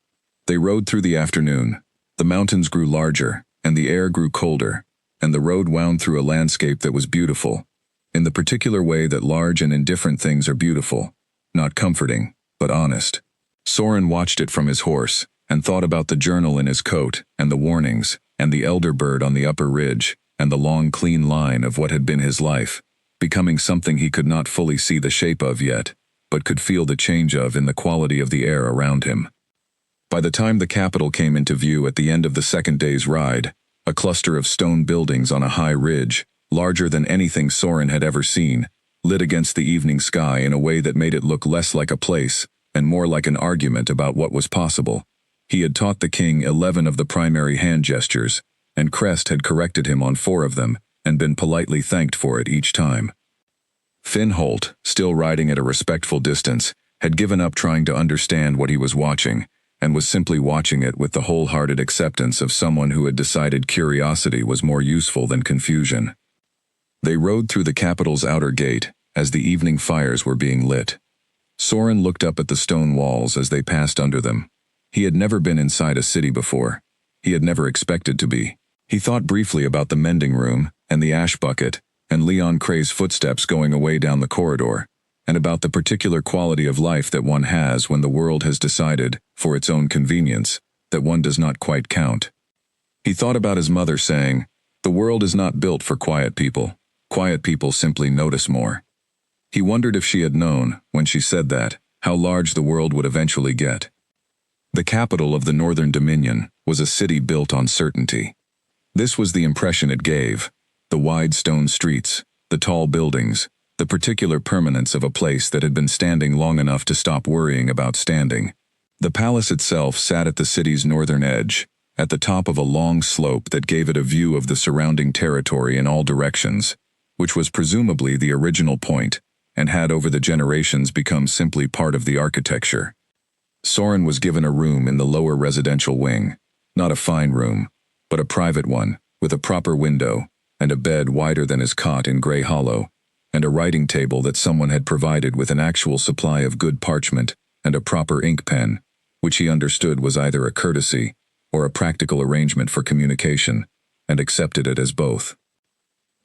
They rode through the afternoon. The mountains grew larger, and the air grew colder, and the road wound through a landscape that was beautiful, in the particular way that large and indifferent things are beautiful, not comforting, but honest. Soren watched it from his horse, and thought about the journal in his coat, and the warnings, and the elder bird on the upper ridge, and the long clean line of what had been his life, becoming something he could not fully see the shape of yet, but could feel the change of in the quality of the air around him. By the time the capital came into view at the end of the second day's ride, a cluster of stone buildings on a high ridge, larger than anything Soren had ever seen, lit against the evening sky in a way that made it look less like a place, and more like an argument about what was possible. He had taught the king 11 of the primary hand gestures, and Crest had corrected him on 4 of them, and been politely thanked for it each time. Finn Holt, still riding at a respectful distance, had given up trying to understand what he was watching, and was simply watching it with the wholehearted acceptance of someone who had decided curiosity was more useful than confusion. They rode through the capital's outer gate, as the evening fires were being lit. Soren looked up at the stone walls as they passed under them. He had never been inside a city before. He had never expected to be. He thought briefly about the mending room, and the ash bucket, and Leon Cray's footsteps going away down the corridor, and about the particular quality of life that one has when the world has decided, for its own convenience, that one does not quite count. He thought about his mother saying, "The world is not built for quiet people. Quiet people simply notice more." He wondered if she had known, when she said that, how large the world would eventually get. The capital of the Northern Dominion was a city built on certainty. This was the impression it gave: the wide stone streets, the tall buildings, the particular permanence of a place that had been standing long enough to stop worrying about standing. The palace itself sat at the city's northern edge, at the top of a long slope that gave it a view of the surrounding territory in all directions, which was presumably the original point, and had over the generations become simply part of the architecture. Soren was given a room in the lower residential wing, not a fine room, but a private one, with a proper window, and a bed wider than his cot in Grey Hollow, and a writing table that someone had provided with an actual supply of good parchment and a proper ink pen, which he understood was either a courtesy or a practical arrangement for communication, and accepted it as both.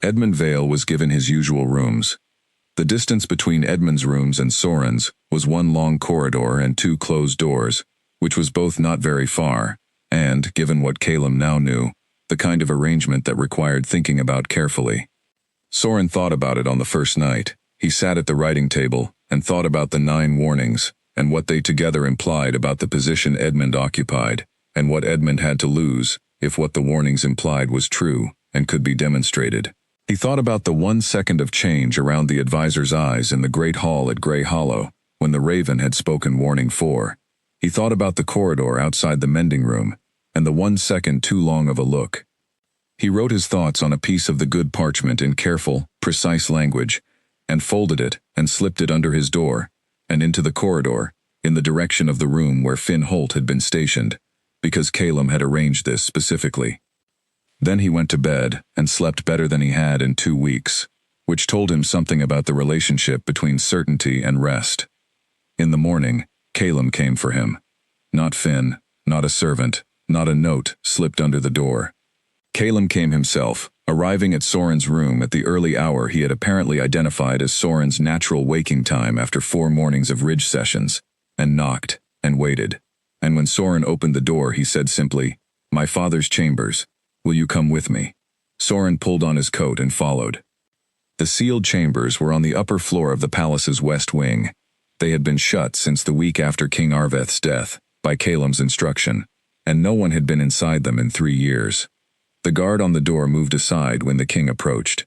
Edmund Vale was given his usual rooms. The distance between Edmund's rooms and Soren's was one long corridor and 2 closed doors, which was both not very far, and, given what Calum now knew, the kind of arrangement that required thinking about carefully. Soren thought about it on the first night. He sat at the writing table and thought about the 9 warnings and what they together implied about the position Edmund occupied, and what Edmund had to lose if what the warnings implied was true and could be demonstrated. He thought about the 1 second of change around the advisor's eyes in the great hall at Grey Hollow, when the raven had spoken warning 4. He thought about the corridor outside the mending room, and the 1 second too long of a look. He wrote his thoughts on a piece of the good parchment in careful, precise language, and folded it and slipped it under his door, and into the corridor, in the direction of the room where Finn Holt had been stationed, because Calum had arranged this specifically. Then he went to bed and slept better than he had in 2 weeks, which told him something about the relationship between certainty and rest. In the morning, Calum came for him. Not Finn, not a servant, not a note slipped under the door. Calum came himself, arriving at Soren's room at the early hour he had apparently identified as Soren's natural waking time after 4 mornings of ridge sessions, and knocked, and waited. And when Soren opened the door, he said simply, "My father's chambers. Will you come with me?" Soren pulled on his coat and followed. The sealed chambers were on the upper floor of the palace's west wing. They had been shut since the week after King Arveth's death, by Calum's instruction, and no one had been inside them in 3 years. The guard on the door moved aside when the king approached.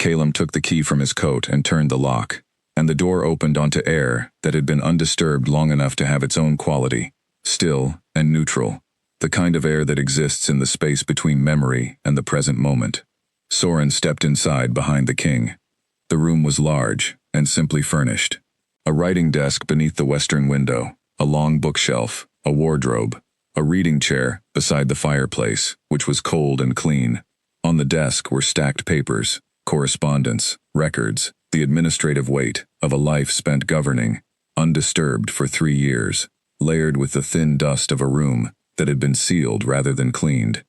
Calum took the key from his coat and turned the lock, and the door opened onto air that had been undisturbed long enough to have its own quality, still and neutral, the kind of air that exists in the space between memory and the present moment. Soren stepped inside behind the king. The room was large and simply furnished. A writing desk beneath the western window, a long bookshelf, a wardrobe, a reading chair beside the fireplace, which was cold and clean. On the desk were stacked papers, correspondence, records, the administrative weight of a life spent governing, undisturbed for 3 years, layered with the thin dust of a room that had been sealed rather than cleaned.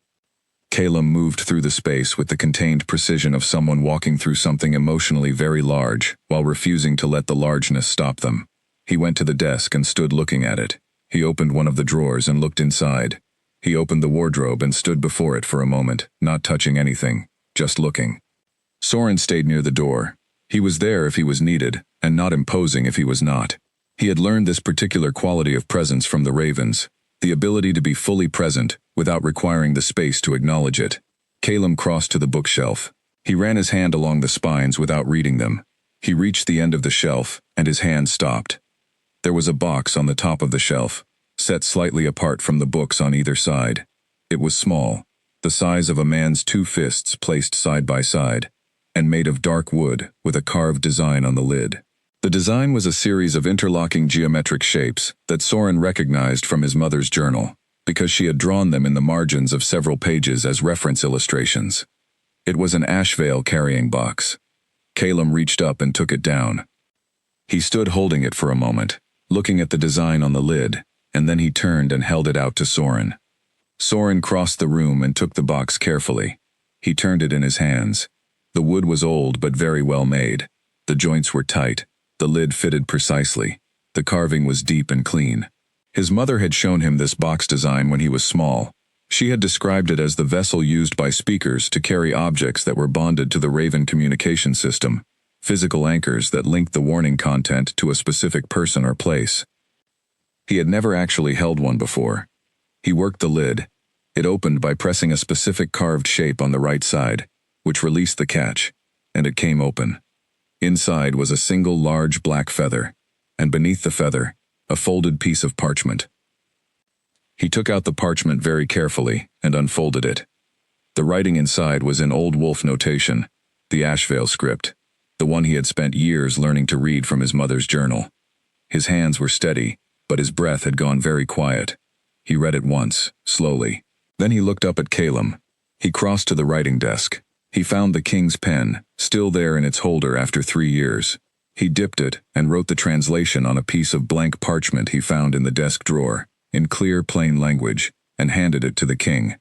Calum moved through the space with the contained precision of someone walking through something emotionally very large, while refusing to let the largeness stop them. He went to the desk and stood looking at it. He opened one of the drawers and looked inside. He opened the wardrobe and stood before it for a moment, not touching anything, just looking. Soren stayed near the door. He was there if he was needed, and not imposing if he was not. He had learned this particular quality of presence from the ravens, the ability to be fully present without requiring the space to acknowledge it. Calum crossed to the bookshelf. He ran his hand along the spines without reading them. He reached the end of the shelf, and his hand stopped. There was a box on the top of the shelf, set slightly apart from the books on either side. It was small, the size of a man's 2 fists placed side by side, and made of dark wood with a carved design on the lid. The design was a series of interlocking geometric shapes that Soren recognized from his mother's journal, because she had drawn them in the margins of several pages as reference illustrations. It was an ash veil carrying box. Calum reached up and took it down. He stood holding it for a moment, looking at the design on the lid, and then he turned and held it out to Soren. Soren crossed the room and took the box carefully. He turned it in his hands. The wood was old but very well made. The joints were tight. The lid fitted precisely. The carving was deep and clean. His mother had shown him this box design when he was small. She had described it as the vessel used by speakers to carry objects that were bonded to the Raven communication system, physical anchors that linked the warning content to a specific person or place. He had never actually held one before. He worked the lid. It opened by pressing a specific carved shape on the right side, which released the catch, and it came open. Inside was a single large black feather, and beneath the feather, a folded piece of parchment. He took out the parchment very carefully and unfolded it. The writing inside was in Old Wolf notation, the Ashvale script, the one he had spent years learning to read from his mother's journal. His hands were steady, but his breath had gone very quiet. He read it once, slowly. Then he looked up at Calum. He crossed to the writing desk. He found the king's pen, still there in its holder after 3 years. He dipped it and wrote the translation on a piece of blank parchment he found in the desk drawer, in clear, plain language, and handed it to the king.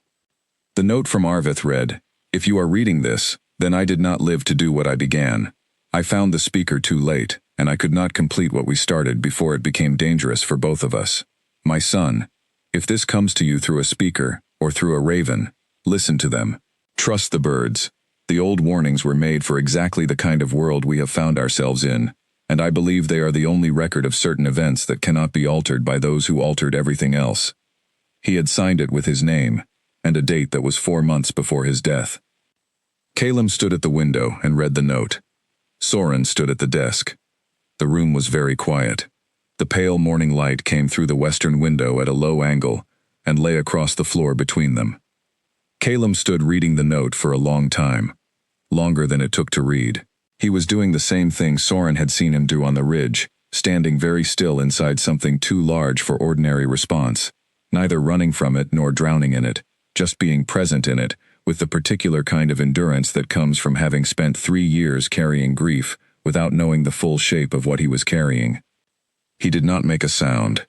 The note from Arveth read, "If you are reading this, then I did not live to do what I began. I found the speaker too late, and I could not complete what we started before it became dangerous for both of us. My son, if this comes to you through a speaker, or through a raven, listen to them. Trust the birds. The old warnings were made for exactly the kind of world we have found ourselves in, and I believe they are the only record of certain events that cannot be altered by those who altered everything else." He had signed it with his name, and a date that was 4 months before his death. Calum stood at the window and read the note. Soren stood at the desk. The room was very quiet. The pale morning light came through the western window at a low angle and lay across the floor between them. Calum stood reading the note for a long time, longer than it took to read. He was doing the same thing Soren had seen him do on the ridge, standing very still inside something too large for ordinary response, neither running from it nor drowning in it, just being present in it, with the particular kind of endurance that comes from having spent 3 years carrying grief without knowing the full shape of what he was carrying. He did not make a sound.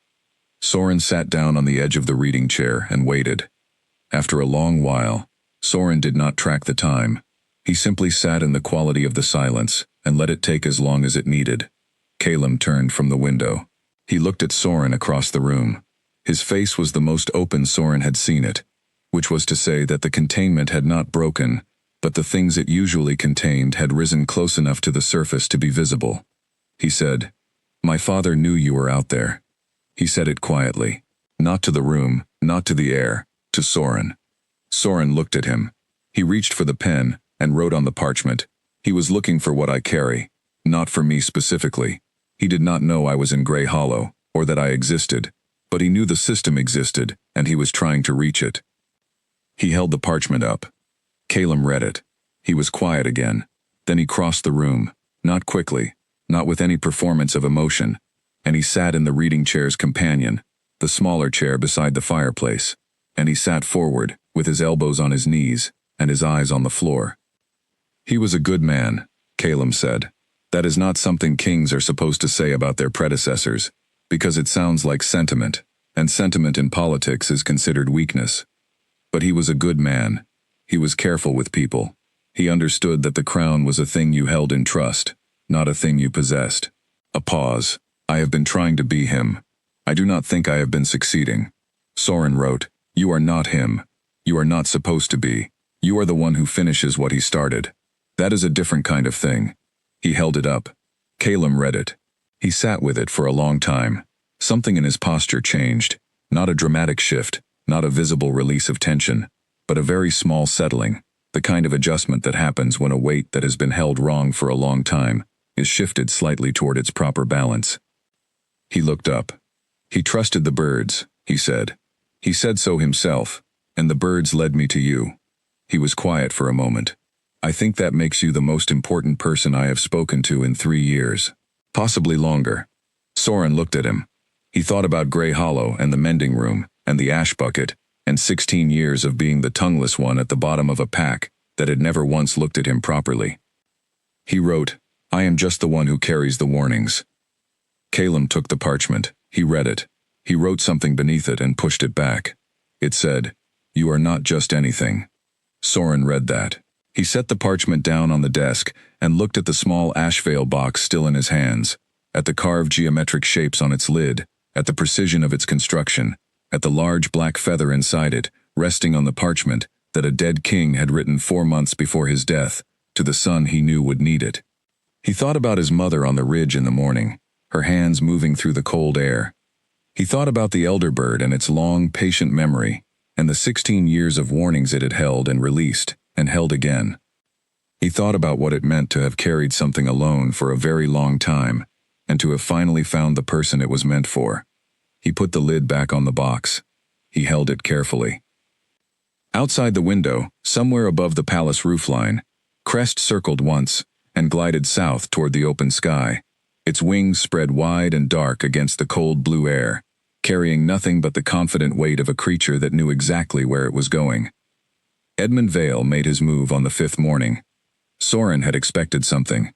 Soren sat down on the edge of the reading chair and waited. After a long while, Soren did not track the time. He simply sat in the quality of the silence and let it take as long as it needed. Calum turned from the window. He looked at Soren across the room. His face was the most open Soren had seen it, which was to say that the containment had not broken, but the things it usually contained had risen close enough to the surface to be visible. He said, "My father knew you were out there." He said it quietly, not to the room, not to the air, to Soren. Soren looked at him. He reached for the pen and wrote on the parchment. He was looking for what I carry, not for me specifically. He did not know I was in Grey Hollow, or that I existed, but he knew the system existed, and he was trying to reach it. He held the parchment up. Calum read it. He was quiet again. Then he crossed the room, not quickly, not with any performance of emotion, and he sat in the reading chair's companion, the smaller chair beside the fireplace, and he sat forward, with his elbows on his knees, and his eyes on the floor. He was a good man, Calum said. That is not something kings are supposed to say about their predecessors, because it sounds like sentiment, and sentiment in politics is considered weakness. But he was a good man. He was careful with people. He understood that the crown was a thing you held in trust, not a thing you possessed. A pause. I have been trying to be him. I do not think I have been succeeding. Soren wrote, "You are not him. You are not supposed to be. You are the one who finishes what he started. That is a different kind of thing." He held it up. Calum read it. He sat with it for a long time. Something in his posture changed. Not a dramatic shift, not a visible release of tension, but a very small settling, the kind of adjustment that happens when a weight that has been held wrong for a long time is shifted slightly toward its proper balance. He looked up. "He trusted the birds," he said. "He said so himself, and the birds led me to you." He was quiet for a moment. "I think that makes you the most important person I have spoken to in 3 years. Possibly longer." Soren looked at him. He thought about Grey Hollow and the mending room and the ash bucket and 16 years of being the tongueless one at the bottom of a pack that had never once looked at him properly. He wrote, "I am just the one who carries the warnings." Calum took the parchment. He read it. He wrote something beneath it and pushed it back. It said, "You are not just anything." Soren read that. He set the parchment down on the desk and looked at the small ash veil box still in his hands, at the carved geometric shapes on its lid, at the precision of its construction, at the large black feather inside it, resting on the parchment that a dead king had written 4 months before his death, to the son he knew would need it. He thought about his mother on the ridge in the morning, her hands moving through the cold air. He thought about the elder bird and its long, patient memory, and the 16 years of warnings it had held and released, and held again. He thought about what it meant to have carried something alone for a very long time, and to have finally found the person it was meant for. He put the lid back on the box. He held it carefully. Outside the window, somewhere above the palace roofline, Crest circled once, and glided south toward the open sky, its wings spread wide and dark against the cold blue air, carrying nothing but the confident weight of a creature that knew exactly where it was going. Edmund Vale made his move on the 5th morning. Soren had expected something.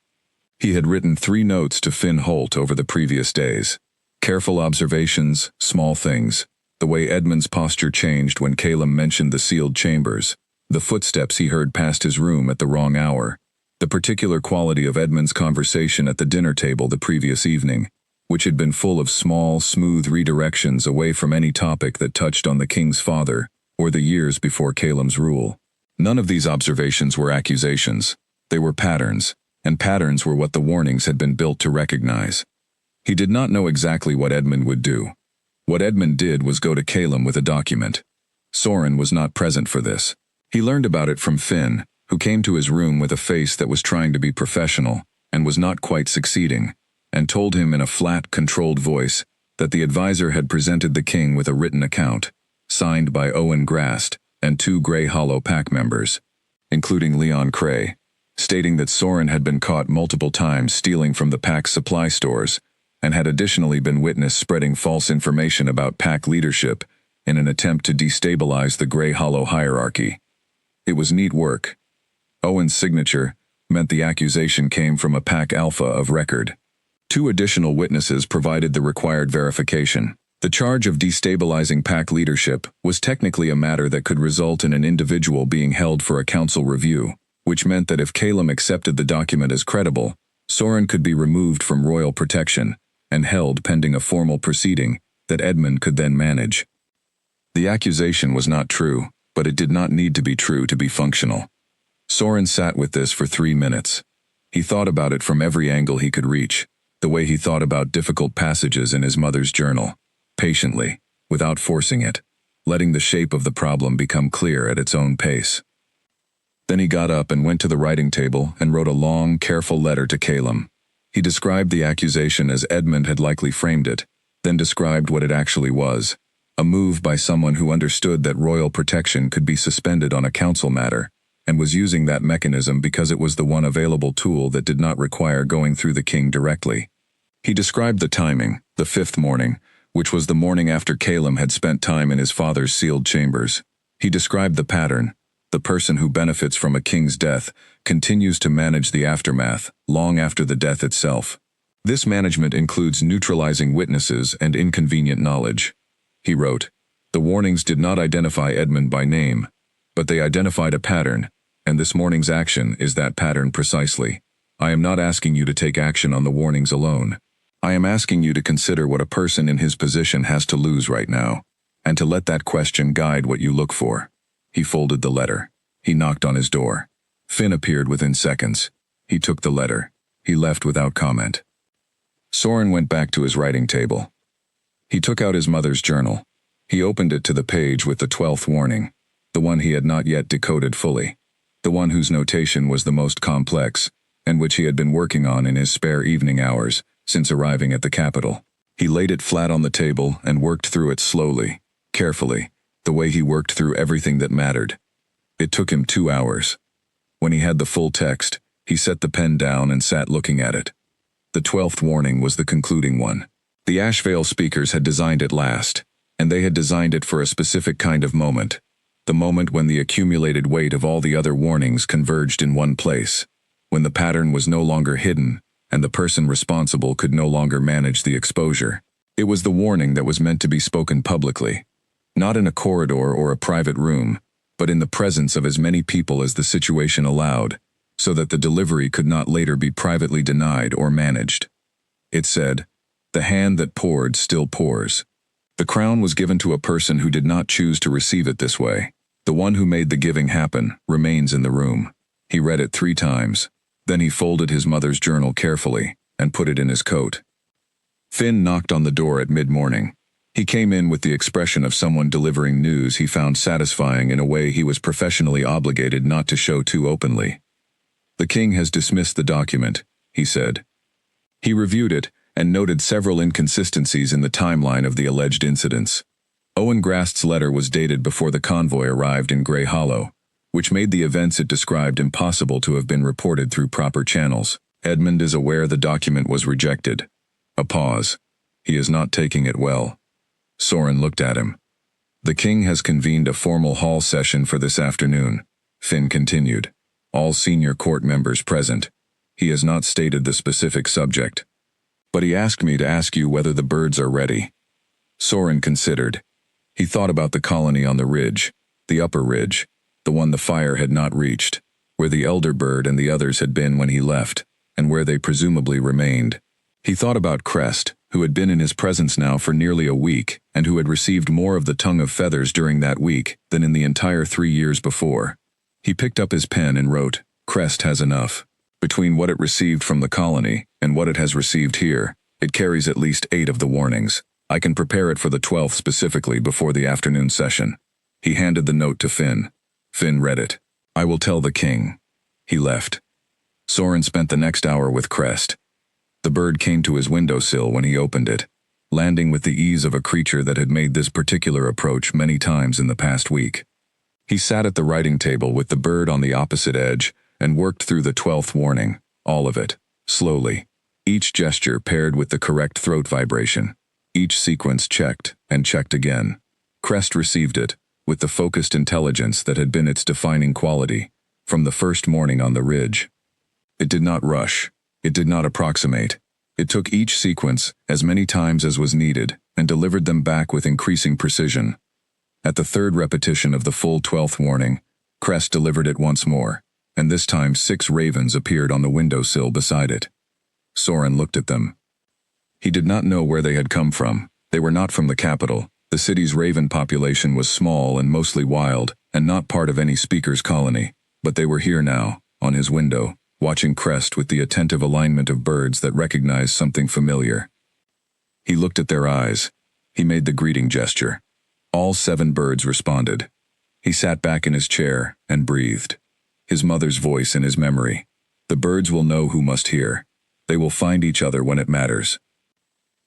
He had written 3 notes to Finn Holt over the previous days. Careful observations, small things, the way Edmund's posture changed when Calum mentioned the sealed chambers, the footsteps he heard past his room at the wrong hour, the particular quality of Edmund's conversation at the dinner table the previous evening, which had been full of small, smooth redirections away from any topic that touched on the king's father or the years before Calum's rule. None of these observations were accusations. They were patterns, and patterns were what the warnings had been built to recognize. He did not know exactly what Edmund would do. What Edmund did was go to Calum with a document. Soren was not present for this. He learned about it from Finn, who came to his room with a face that was trying to be professional and was not quite succeeding, and told him in a flat, controlled voice that the advisor had presented the king with a written account, signed by Owen Grast and 2 Grey Hollow pack members, including Leon Cray, stating that Soren had been caught multiple times stealing from the pack's supply stores and had additionally been witnessed spreading false information about pack leadership in an attempt to destabilize the Grey Hollow hierarchy. It was neat work. Owen's signature meant the accusation came from a pack alpha of record. 2 additional witnesses provided the required verification. The charge of destabilizing pack leadership was technically a matter that could result in an individual being held for a council review, which meant that if Calum accepted the document as credible, Soren could be removed from royal protection and held pending a formal proceeding that Edmund could then manage. The accusation was not true, but it did not need to be true to be functional. Soren sat with this for 3 minutes. He thought about it from every angle he could reach, the way he thought about difficult passages in his mother's journal, patiently, without forcing it, letting the shape of the problem become clear at its own pace. Then he got up and went to the writing table and wrote a long, careful letter to Calum. He described the accusation as Edmund had likely framed it, then described what it actually was, a move by someone who understood that royal protection could be suspended on a council matter, and was using that mechanism because it was the one available tool that did not require going through the king directly. He described the timing, the 5th morning, which was the morning after Calum had spent time in his father's sealed chambers. He described the pattern. The person who benefits from a king's death continues to manage the aftermath long after the death itself. This management includes neutralizing witnesses and inconvenient knowledge. He wrote, "The warnings did not identify Edmund by name, but they identified a pattern, and this morning's action is that pattern precisely. I am not asking you to take action on the warnings alone. I am asking you to consider what a person in his position has to lose right now, and to let that question guide what you look for." He folded the letter. He knocked on his door. Finn appeared within seconds. He took the letter. He left without comment. Soren went back to his writing table. He took out his mother's journal. He opened it to the page with the 12th warning, the one he had not yet decoded fully, the one whose notation was the most complex, and which he had been working on in his spare evening hours since arriving at the capital. He laid it flat on the table and worked through it slowly, carefully, the way he worked through everything that mattered. It took him 2 hours. When he had the full text, he set the pen down and sat looking at it. The 12th warning was the concluding one. The Ashvale speakers had designed it last, and they had designed it for a specific kind of moment, the moment when the accumulated weight of all the other warnings converged in one place, when the pattern was no longer hidden, and the person responsible could no longer manage the exposure. It was the warning that was meant to be spoken publicly, not in a corridor or a private room, but in the presence of as many people as the situation allowed, so that the delivery could not later be privately denied or managed. It said, "The hand that poured still pours." The crown was given to a person who did not choose to receive it this way. The one who made the giving happen remains in the room. He read it 3 times. Then he folded his mother's journal carefully and put it in his coat. Finn knocked on the door at mid-morning. He came in with the expression of someone delivering news he found satisfying in a way he was professionally obligated not to show too openly. "The king has dismissed the document," he said. He reviewed it and noted several inconsistencies in the timeline of the alleged incidents. Owen Grast's letter was dated before the convoy arrived in Grey Hollow, which made the events it described impossible to have been reported through proper channels. "Edmund is aware the document was rejected." A pause. "He is not taking it well." Soren looked at him. "The king has convened a formal hall session for this afternoon," Finn continued. "All senior court members present. He has not stated the specific subject. But he asked me to ask you whether the birds are ready." Soren considered. He thought about the colony on the ridge, the upper ridge, the one the fire had not reached, where the elder bird and the others had been when he left, and where they presumably remained. He thought about Crest, who had been in his presence now for nearly a week, and who had received more of the tongue of feathers during that week than in the entire 3 years before. He picked up his pen and wrote, "Crest has enough. Between what it received from the colony and what it has received here, it carries at least 8 of the warnings. I can prepare it for the 12th specifically before the afternoon session." He handed the note to Finn. Finn read it. I will tell the king. He left. Soren spent the next hour with Crest. The bird came to his windowsill when he opened it, landing with the ease of a creature that had made this particular approach many times in the past week. He sat at the writing table with the bird on the opposite edge and worked through the 12th warning, all of it, slowly. Each gesture paired with the correct throat vibration. Each sequence checked and checked again. Crest received it, with the focused intelligence that had been its defining quality, from the first morning on the ridge. It did not rush. It did not approximate. It took each sequence as many times as was needed and delivered them back with increasing precision. At the third repetition of the full 12th warning, Crest delivered it once more, and this time 6 ravens appeared on the windowsill beside it. Soren looked at them. He did not know where they had come from. They were not from the capital. The city's raven population was small and mostly wild, and not part of any speaker's colony, but they were here now, on his window, watching Crest with the attentive alignment of birds that recognized something familiar. He looked at their eyes. He made the greeting gesture. All 7 birds responded. He sat back in his chair and breathed. His mother's voice in his memory. The birds will know who must hear. They will find each other when it matters.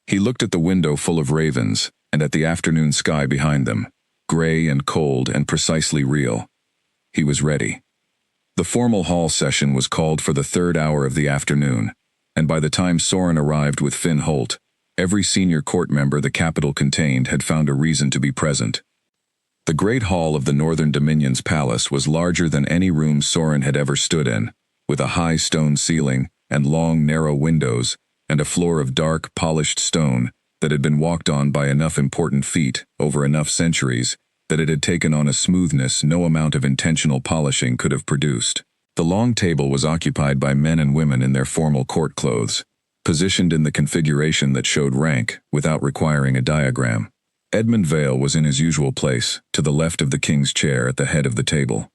He looked at the window full of ravens, and at the afternoon sky behind them, gray and cold and precisely real. He was ready. The formal hall session was called for the 3rd hour of the afternoon, and by the time Soren arrived with Finn Holt, every senior court member the capital contained had found a reason to be present. The great hall of the Northern Dominion's palace was larger than any room Soren had ever stood in, with a high stone ceiling and long, narrow windows, and a floor of dark, polished stone that had been walked on by enough important feet over enough centuries that it had taken on a smoothness no amount of intentional polishing could have produced. The long table was occupied by men and women in their formal court clothes, positioned in the configuration that showed rank without requiring a diagram. Edmund Vale was in his usual place, to the left of the king's chair at the head of the table.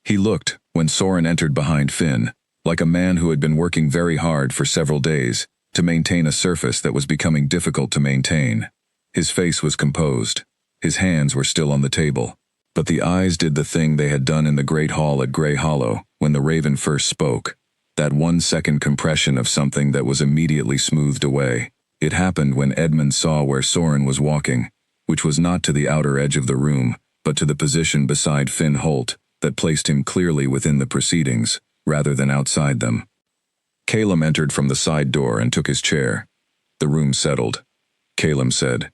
He looked, when Soren entered behind Finn, like a man who had been working very hard for several days to maintain a surface that was becoming difficult to maintain. His face was composed. His hands were still on the table, but the eyes did the thing they had done in the great hall at Grey Hollow when the raven first spoke, that 1-second compression of something that was immediately smoothed away. It happened when Edmund saw where Soren was walking, which was not to the outer edge of the room, but to the position beside Finn Holt that placed him clearly within the proceedings, rather than outside them. Calum entered from the side door and took his chair. The room settled. Calum said,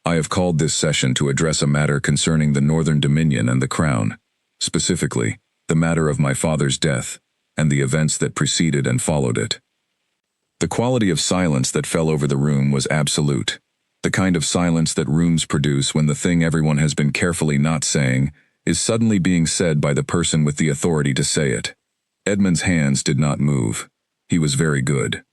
I have called this session to address a matter concerning the Northern Dominion and the Crown, specifically, the matter of my father's death, and the events that preceded and followed it. The quality of silence that fell over the room was absolute, the kind of silence that rooms produce when the thing everyone has been carefully not saying is suddenly being said by the person with the authority to say it. Edmund's hands did not move. He was very good.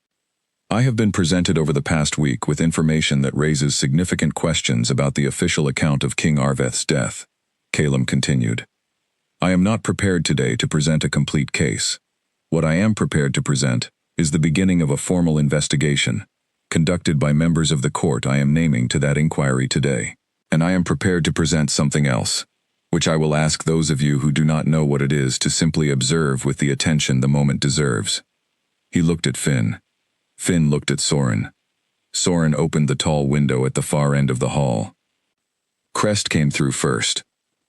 I have been presented over the past week with information that raises significant questions about the official account of King Arveth's death, Calum continued. I am not prepared today to present a complete case. What I am prepared to present is the beginning of a formal investigation, conducted by members of the court I am naming to that inquiry today. And I am prepared to present something else, which I will ask those of you who do not know what it is to simply observe with the attention the moment deserves. He looked at Finn. Finn looked at Soren. Soren opened the tall window at the far end of the hall. Crest came through first,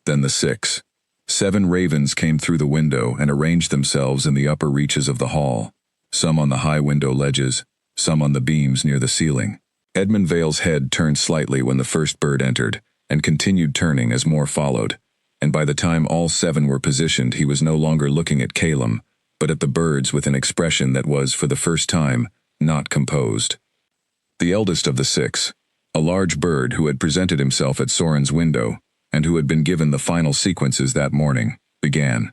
then the 6. 7 ravens came through the window and arranged themselves in the upper reaches of the hall, some on the high window ledges, some on the beams near the ceiling. Edmund Vale's head turned slightly when the first bird entered, and continued turning as more followed, and by the time all 7 were positioned he was no longer looking at Calum, but at the birds with an expression that was, for the first time, not composed. The eldest of the 6, a large bird who had presented himself at Soren's window, and who had been given the final sequences that morning, began.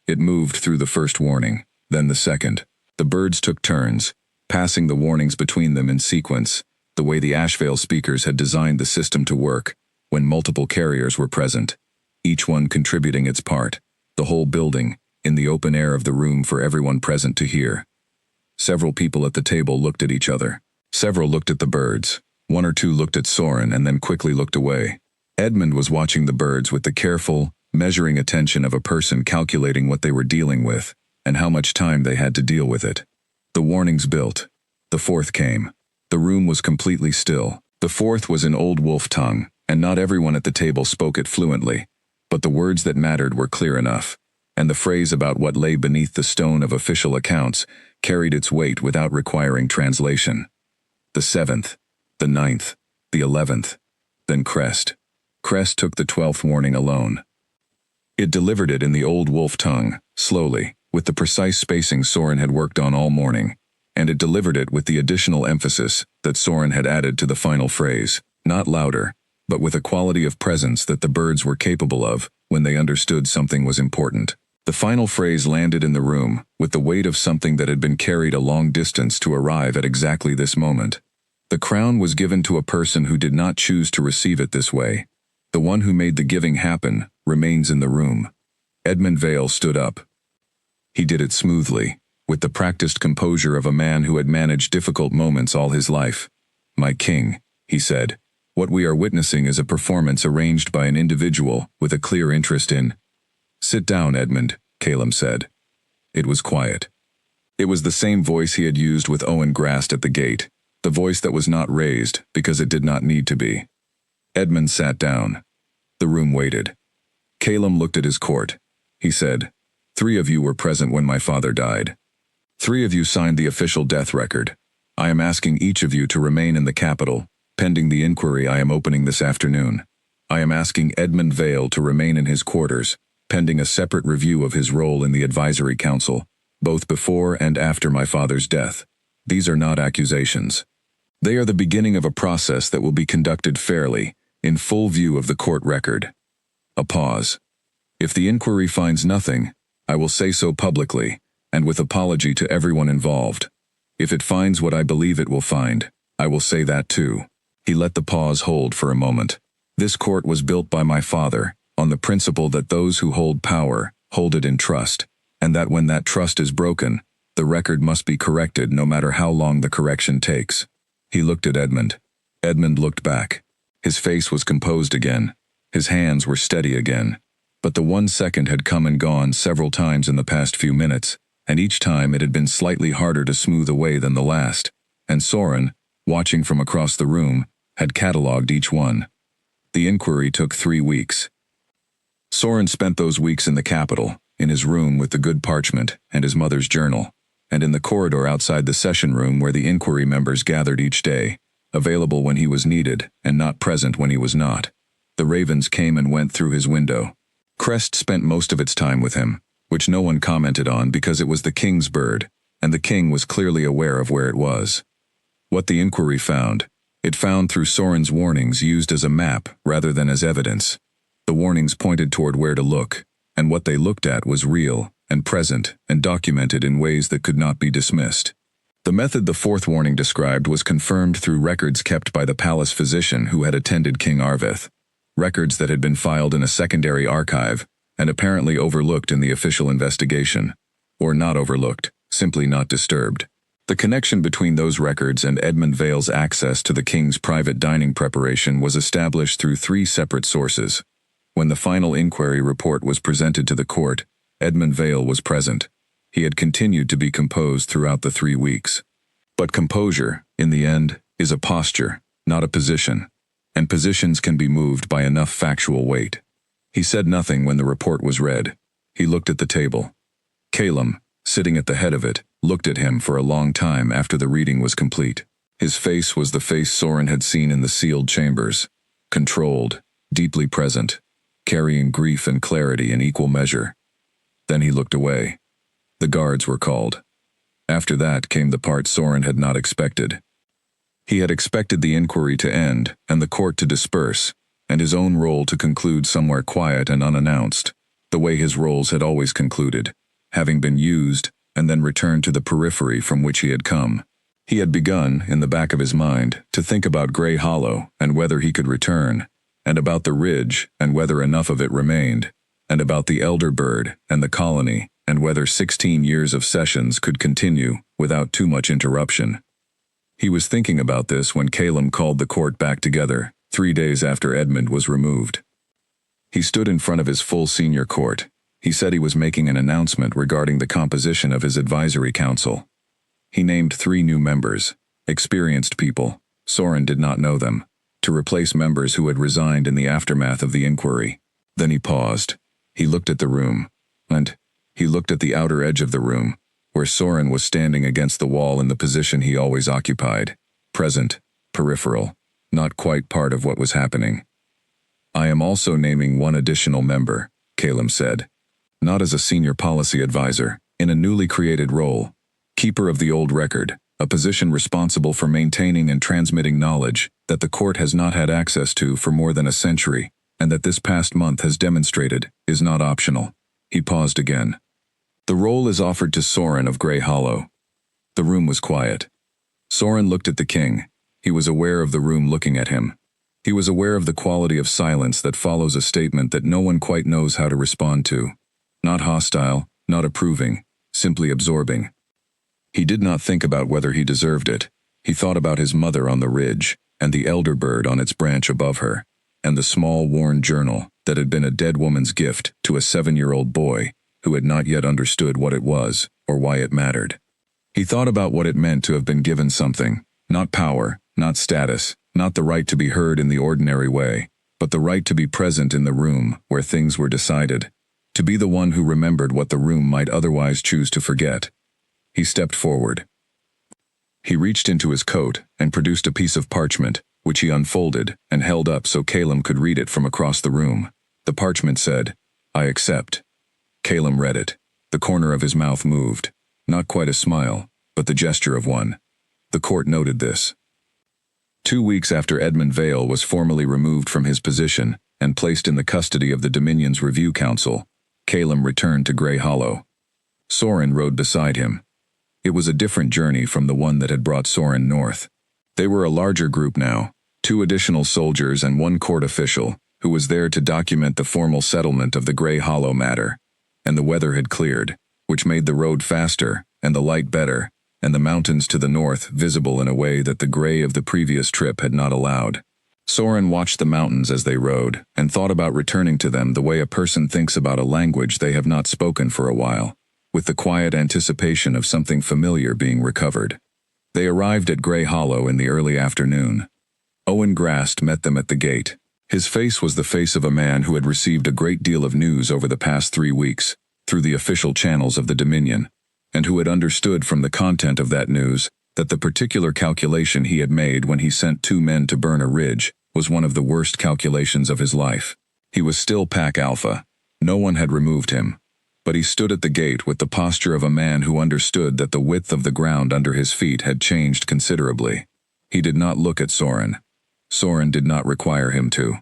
It moved through the first warning, then the second. The birds took turns, passing the warnings between them in sequence, the way the Ashvale speakers had designed the system to work, when multiple carriers were present, each one contributing its part, the whole building, in the open air of the room for everyone present to hear. Several people at the table looked at each other. Several looked at the birds. 1 or 2 looked at Soren and then quickly looked away. Edmund was watching the birds with the careful, measuring attention of a person calculating what they were dealing with, and how much time they had to deal with it. The warnings built. The fourth came. The room was completely still. The fourth was in Old Wolf tongue, and not everyone at the table spoke it fluently, but the words that mattered were clear enough, and the phrase about what lay beneath the stone of official accounts carried its weight without requiring translation. The seventh, the ninth, the 11th, then Crest. Crest took the 12th warning alone. It delivered it in the Old Wolf tongue, slowly, with the precise spacing Soren had worked on all morning, and it delivered it with the additional emphasis that Soren had added to the final phrase, not louder, but with a quality of presence that the birds were capable of when they understood something was important. The final phrase landed in the room with the weight of something that had been carried a long distance to arrive at exactly this moment. The crown was given to a person who did not choose to receive it this way. The one who made the giving happen remains in the room. Edmund Vale stood up. He did it smoothly, with the practiced composure of a man who had managed difficult moments all his life. "My king," he said, "what we are witnessing is a performance arranged by an individual with a clear interest in—" "Sit down, Edmund," Calum said. It was quiet. It was the same voice he had used with Owen Grast at the gate, the voice that was not raised because it did not need to be. Edmund sat down. The room waited. Calum looked at his court. He said, "3 of you were present when my father died. 3 of you signed the official death record. I am asking each of you to remain in the capital, pending the inquiry I am opening this afternoon. I am asking Edmund Vale to remain in his quarters, pending a separate review of his role in the advisory council, both before and after my father's death. These are not accusations. They are the beginning of a process that will be conducted fairly, in full view of the court record." A pause. "If the inquiry finds nothing, I will say so publicly, and with apology to everyone involved. If it finds what I believe it will find, I will say that too." He let the pause hold for a moment. "This court was built by my father, on the principle that those who hold power hold it in trust, and that when that trust is broken, the record must be corrected no matter how long the correction takes." He looked at Edmund. Edmund looked back. His face was composed again. His hands were steady again. But the 1 second had come and gone several times in the past few minutes, and each time it had been slightly harder to smooth away than the last, and Soren, watching from across the room, had catalogued each one. The inquiry took 3 weeks. Soren spent those weeks in the capital, in his room with the good parchment and his mother's journal, and in the corridor outside the session room where the inquiry members gathered each day, available when he was needed and not present when he was not. The ravens came and went through his window. Crest spent most of its time with him, which no one commented on because it was the king's bird, and the king was clearly aware of where it was. What the inquiry found, it found through Soren's warnings used as a map rather than as evidence. The warnings pointed toward where to look, and what they looked at was real and present and documented in ways that could not be dismissed. The method the 4th warning described was confirmed through records kept by the palace physician who had attended King Arvith, records that had been filed in a secondary archive and apparently overlooked in the official investigation, or not overlooked, simply not disturbed. The connection between those records and Edmund Vale's access to the king's private dining preparation was established through 3 separate sources. When the final inquiry report was presented to the court, Edmund Vale was present. He had continued to be composed throughout the 3 weeks. But composure, in the end, is a posture, not a position, and positions can be moved by enough factual weight. He said nothing when the report was read. He looked at the table. Calum, sitting at the head of it, looked at him for a long time after the reading was complete. His face was the face Soren had seen in the sealed chambers, controlled, deeply present, carrying grief and clarity in equal measure. Then he looked away. The guards were called. After that came the part Soren had not expected. He had expected the inquiry to end and the court to disperse, and his own role to conclude somewhere quiet and unannounced, the way his roles had always concluded, having been used and then returned to the periphery from which he had come. He had begun, in the back of his mind, to think about Grey Hollow and whether he could return, and about the ridge and whether enough of it remained, and about the elder bird and the colony, and whether 16 years of sessions could continue without too much interruption. He was thinking about this when Calum called the court back together, 3 days after Edmund was removed. He stood in front of his full senior court. He said he was making an announcement regarding the composition of his advisory council. He named 3 new members, experienced people, Soren did not know them, to replace members who had resigned in the aftermath of the inquiry. Then he paused. He looked at the room, and he looked at the outer edge of the room, where Soren was standing against the wall in the position he always occupied, present, peripheral, not quite part of what was happening. I am also naming 1 additional member, Calum said. Not as a senior policy advisor, in a newly created role, keeper of the old record, a position responsible for maintaining and transmitting knowledge that the court has not had access to for more than a century, and that this past month has demonstrated is not optional. He paused again. The role is offered to Soren of Grey Hollow. The room was quiet. Soren looked at the king. He was aware of the room looking at him. He was aware of the quality of silence that follows a statement that no one quite knows how to respond to. Not hostile, not approving, simply absorbing. He did not think about whether he deserved it. He thought about his mother on the ridge, and the elder bird on its branch above her, and the small worn journal that had been a dead woman's gift to a 7-year-old boy who had not yet understood what it was or why it mattered. He thought about what it meant to have been given something, not power, not status, not the right to be heard in the ordinary way, but the right to be present in the room where things were decided, to be the one who remembered what the room might otherwise choose to forget. He stepped forward. He reached into his coat and produced a piece of parchment, which he unfolded and held up so Calum could read it from across the room. The parchment said, "I accept." Calum read it. The corner of his mouth moved. Not quite a smile, but the gesture of one. The court noted this. 2 weeks after Edmund Vale was formally removed from his position and placed in the custody of the Dominion's Review Council, Calum returned to Grey Hollow. Soren rode beside him. It was a different journey from the one that had brought Soren north. They were a larger group now, 2 additional soldiers and 1 court official, who was there to document the formal settlement of the Grey Hollow matter. And the weather had cleared, which made the road faster, and the light better, and the mountains to the north visible in a way that the gray of the previous trip had not allowed. Soren watched the mountains as they rode, and thought about returning to them the way a person thinks about a language they have not spoken for a while, with the quiet anticipation of something familiar being recovered. They arrived at Grey Hollow in the early afternoon. Owen Grast met them at the gate. His face was the face of a man who had received a great deal of news over the past 3 weeks, through the official channels of the Dominion, and who had understood from the content of that news that the particular calculation he had made when he sent 2 men to burn a ridge was one of the worst calculations of his life. He was still Pack Alpha. No one had removed him. But he stood at the gate with the posture of a man who understood that the width of the ground under his feet had changed considerably. He did not look at Soren. Soren did not require him to.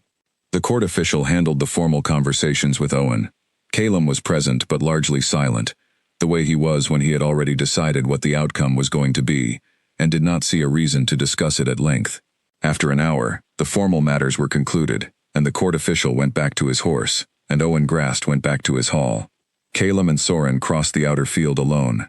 The court official handled the formal conversations with Owen. Calum was present but largely silent, the way he was when he had already decided what the outcome was going to be, and did not see a reason to discuss it at length. After an hour, the formal matters were concluded, and the court official went back to his horse, and Owen Grast went back to his hall. Calum and Soren crossed the outer field alone.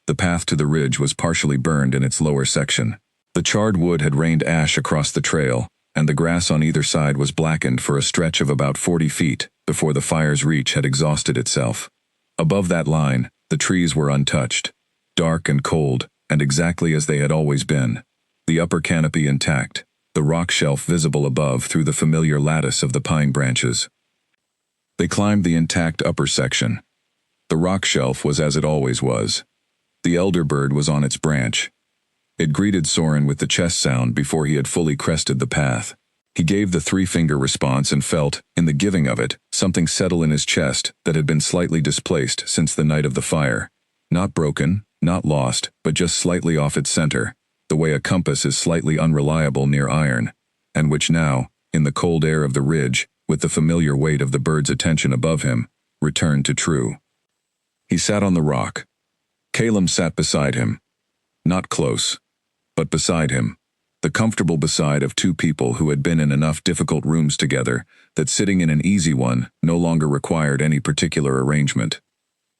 The path to the ridge was partially burned in its lower section. The charred wood had rained ash across the trail, and the grass on either side was blackened for a stretch of about 40 feet before the fire's reach had exhausted itself. Above that line, the trees were untouched, dark and cold, and exactly as they had always been. The upper canopy intact, the rock shelf visible above through the familiar lattice of the pine branches. They climbed the intact upper section. The rock shelf was as it always was. The elder bird was on its branch. It greeted Soren with the chest sound before he had fully crested the path. He gave the 3-finger response and felt, in the giving of it, something settle in his chest that had been slightly displaced since the night of the fire. Not broken, not lost, but just slightly off its center, the way a compass is slightly unreliable near iron, and which now, in the cold air of the ridge, with the familiar weight of the bird's attention above him, returned to true. He sat on the rock. Calum sat beside him. Not close, but beside him. The comfortable beside of 2 people who had been in enough difficult rooms together that sitting in an easy one no longer required any particular arrangement.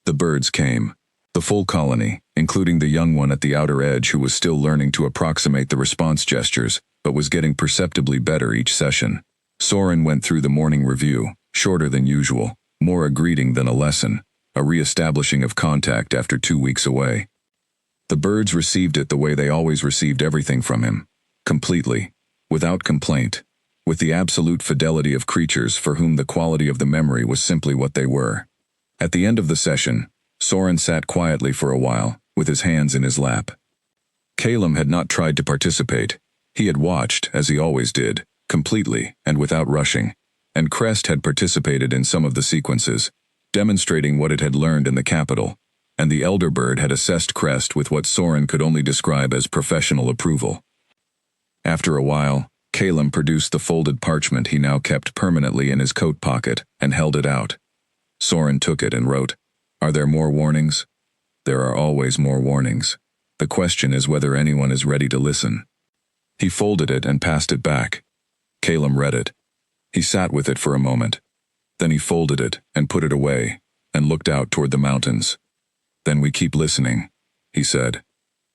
The birds came. The full colony, including the young one at the outer edge who was still learning to approximate the response gestures, but was getting perceptibly better each session. Soren went through the morning review, shorter than usual, more a greeting than a lesson, a re-establishing of contact after 2 weeks away. The birds received it the way they always received everything from him, completely, without complaint, with the absolute fidelity of creatures for whom the quality of the memory was simply what they were. At the end of the session, Soren sat quietly for a while, with his hands in his lap. Calum had not tried to participate. He had watched, as he always did, completely and without rushing, and Crest had participated in some of the sequences, demonstrating what it had learned in the capital, and the elder bird had assessed Crest with what Soren could only describe as professional approval. After a while, Calum produced the folded parchment he now kept permanently in his coat pocket and held it out. Soren took it and wrote, "Are there more warnings?" "There are always more warnings. The question is whether anyone is ready to listen." He folded it and passed it back. Calum read it. He sat with it for a moment. Then he folded it and put it away, and looked out toward the mountains. "Then we keep listening," he said.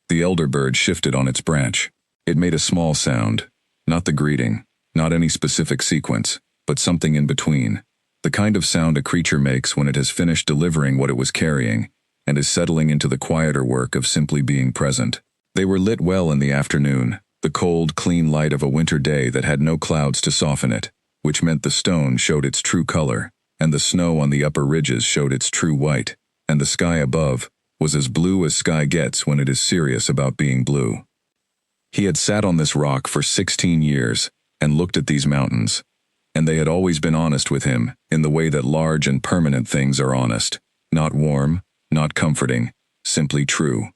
The elder bird shifted on its branch. It made a small sound, not the greeting, not any specific sequence, but something in between, the kind of sound a creature makes when it has finished delivering what it was carrying, and is settling into the quieter work of simply being present. They were lit well in the afternoon, the cold, clean light of a winter day that had no clouds to soften it, which meant the stone showed its true color, and the snow on the upper ridges showed its true white, and the sky above was as blue as sky gets when it is serious about being blue. He had sat on this rock for 16 years and looked at these mountains, and they had always been honest with him in the way that large and permanent things are honest, not warm, not comforting, simply true.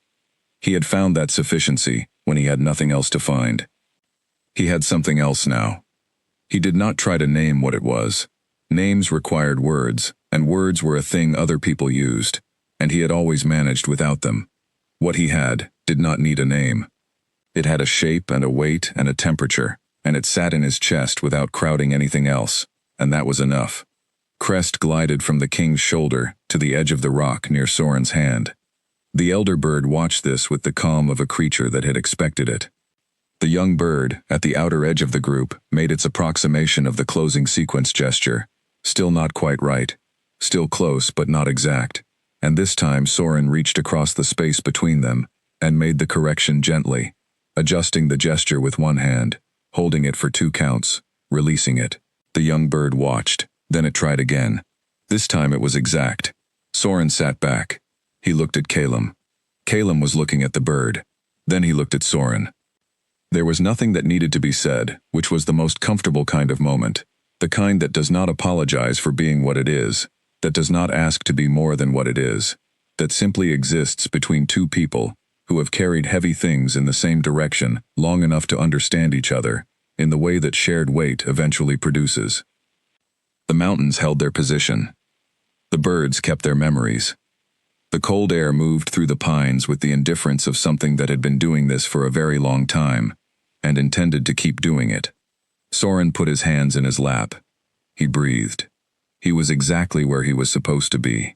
He had found that sufficiency when he had nothing else to find. He had something else now. He did not try to name what it was. Names required words, and words were a thing other people used, and he had always managed without them. What he had did not need a name. It had a shape and a weight and a temperature, and it sat in his chest without crowding anything else, and that was enough. Crest glided from the king's shoulder to the edge of the rock near Soren's hand. The elder bird watched this with the calm of a creature that had expected it. The young bird, at the outer edge of the group, made its approximation of the closing sequence gesture, still not quite right, still close but not exact, and this time Soren reached across the space between them and made the correction gently, adjusting the gesture with one hand, holding it for 2 counts, releasing it. The young bird watched, then it tried again. This time it was exact. Soren sat back. He looked at Calum. Calum was looking at the bird. Then he looked at Soren. There was nothing that needed to be said, which was the most comfortable kind of moment, the kind that does not apologize for being what it is, that does not ask to be more than what it is, that simply exists between 2 people who have carried heavy things in the same direction long enough to understand each other, in the way that shared weight eventually produces. The mountains held their position. The birds kept their memories. The cold air moved through the pines with the indifference of something that had been doing this for a very long time, and intended to keep doing it. Soren put his hands in his lap. He breathed. He was exactly where he was supposed to be.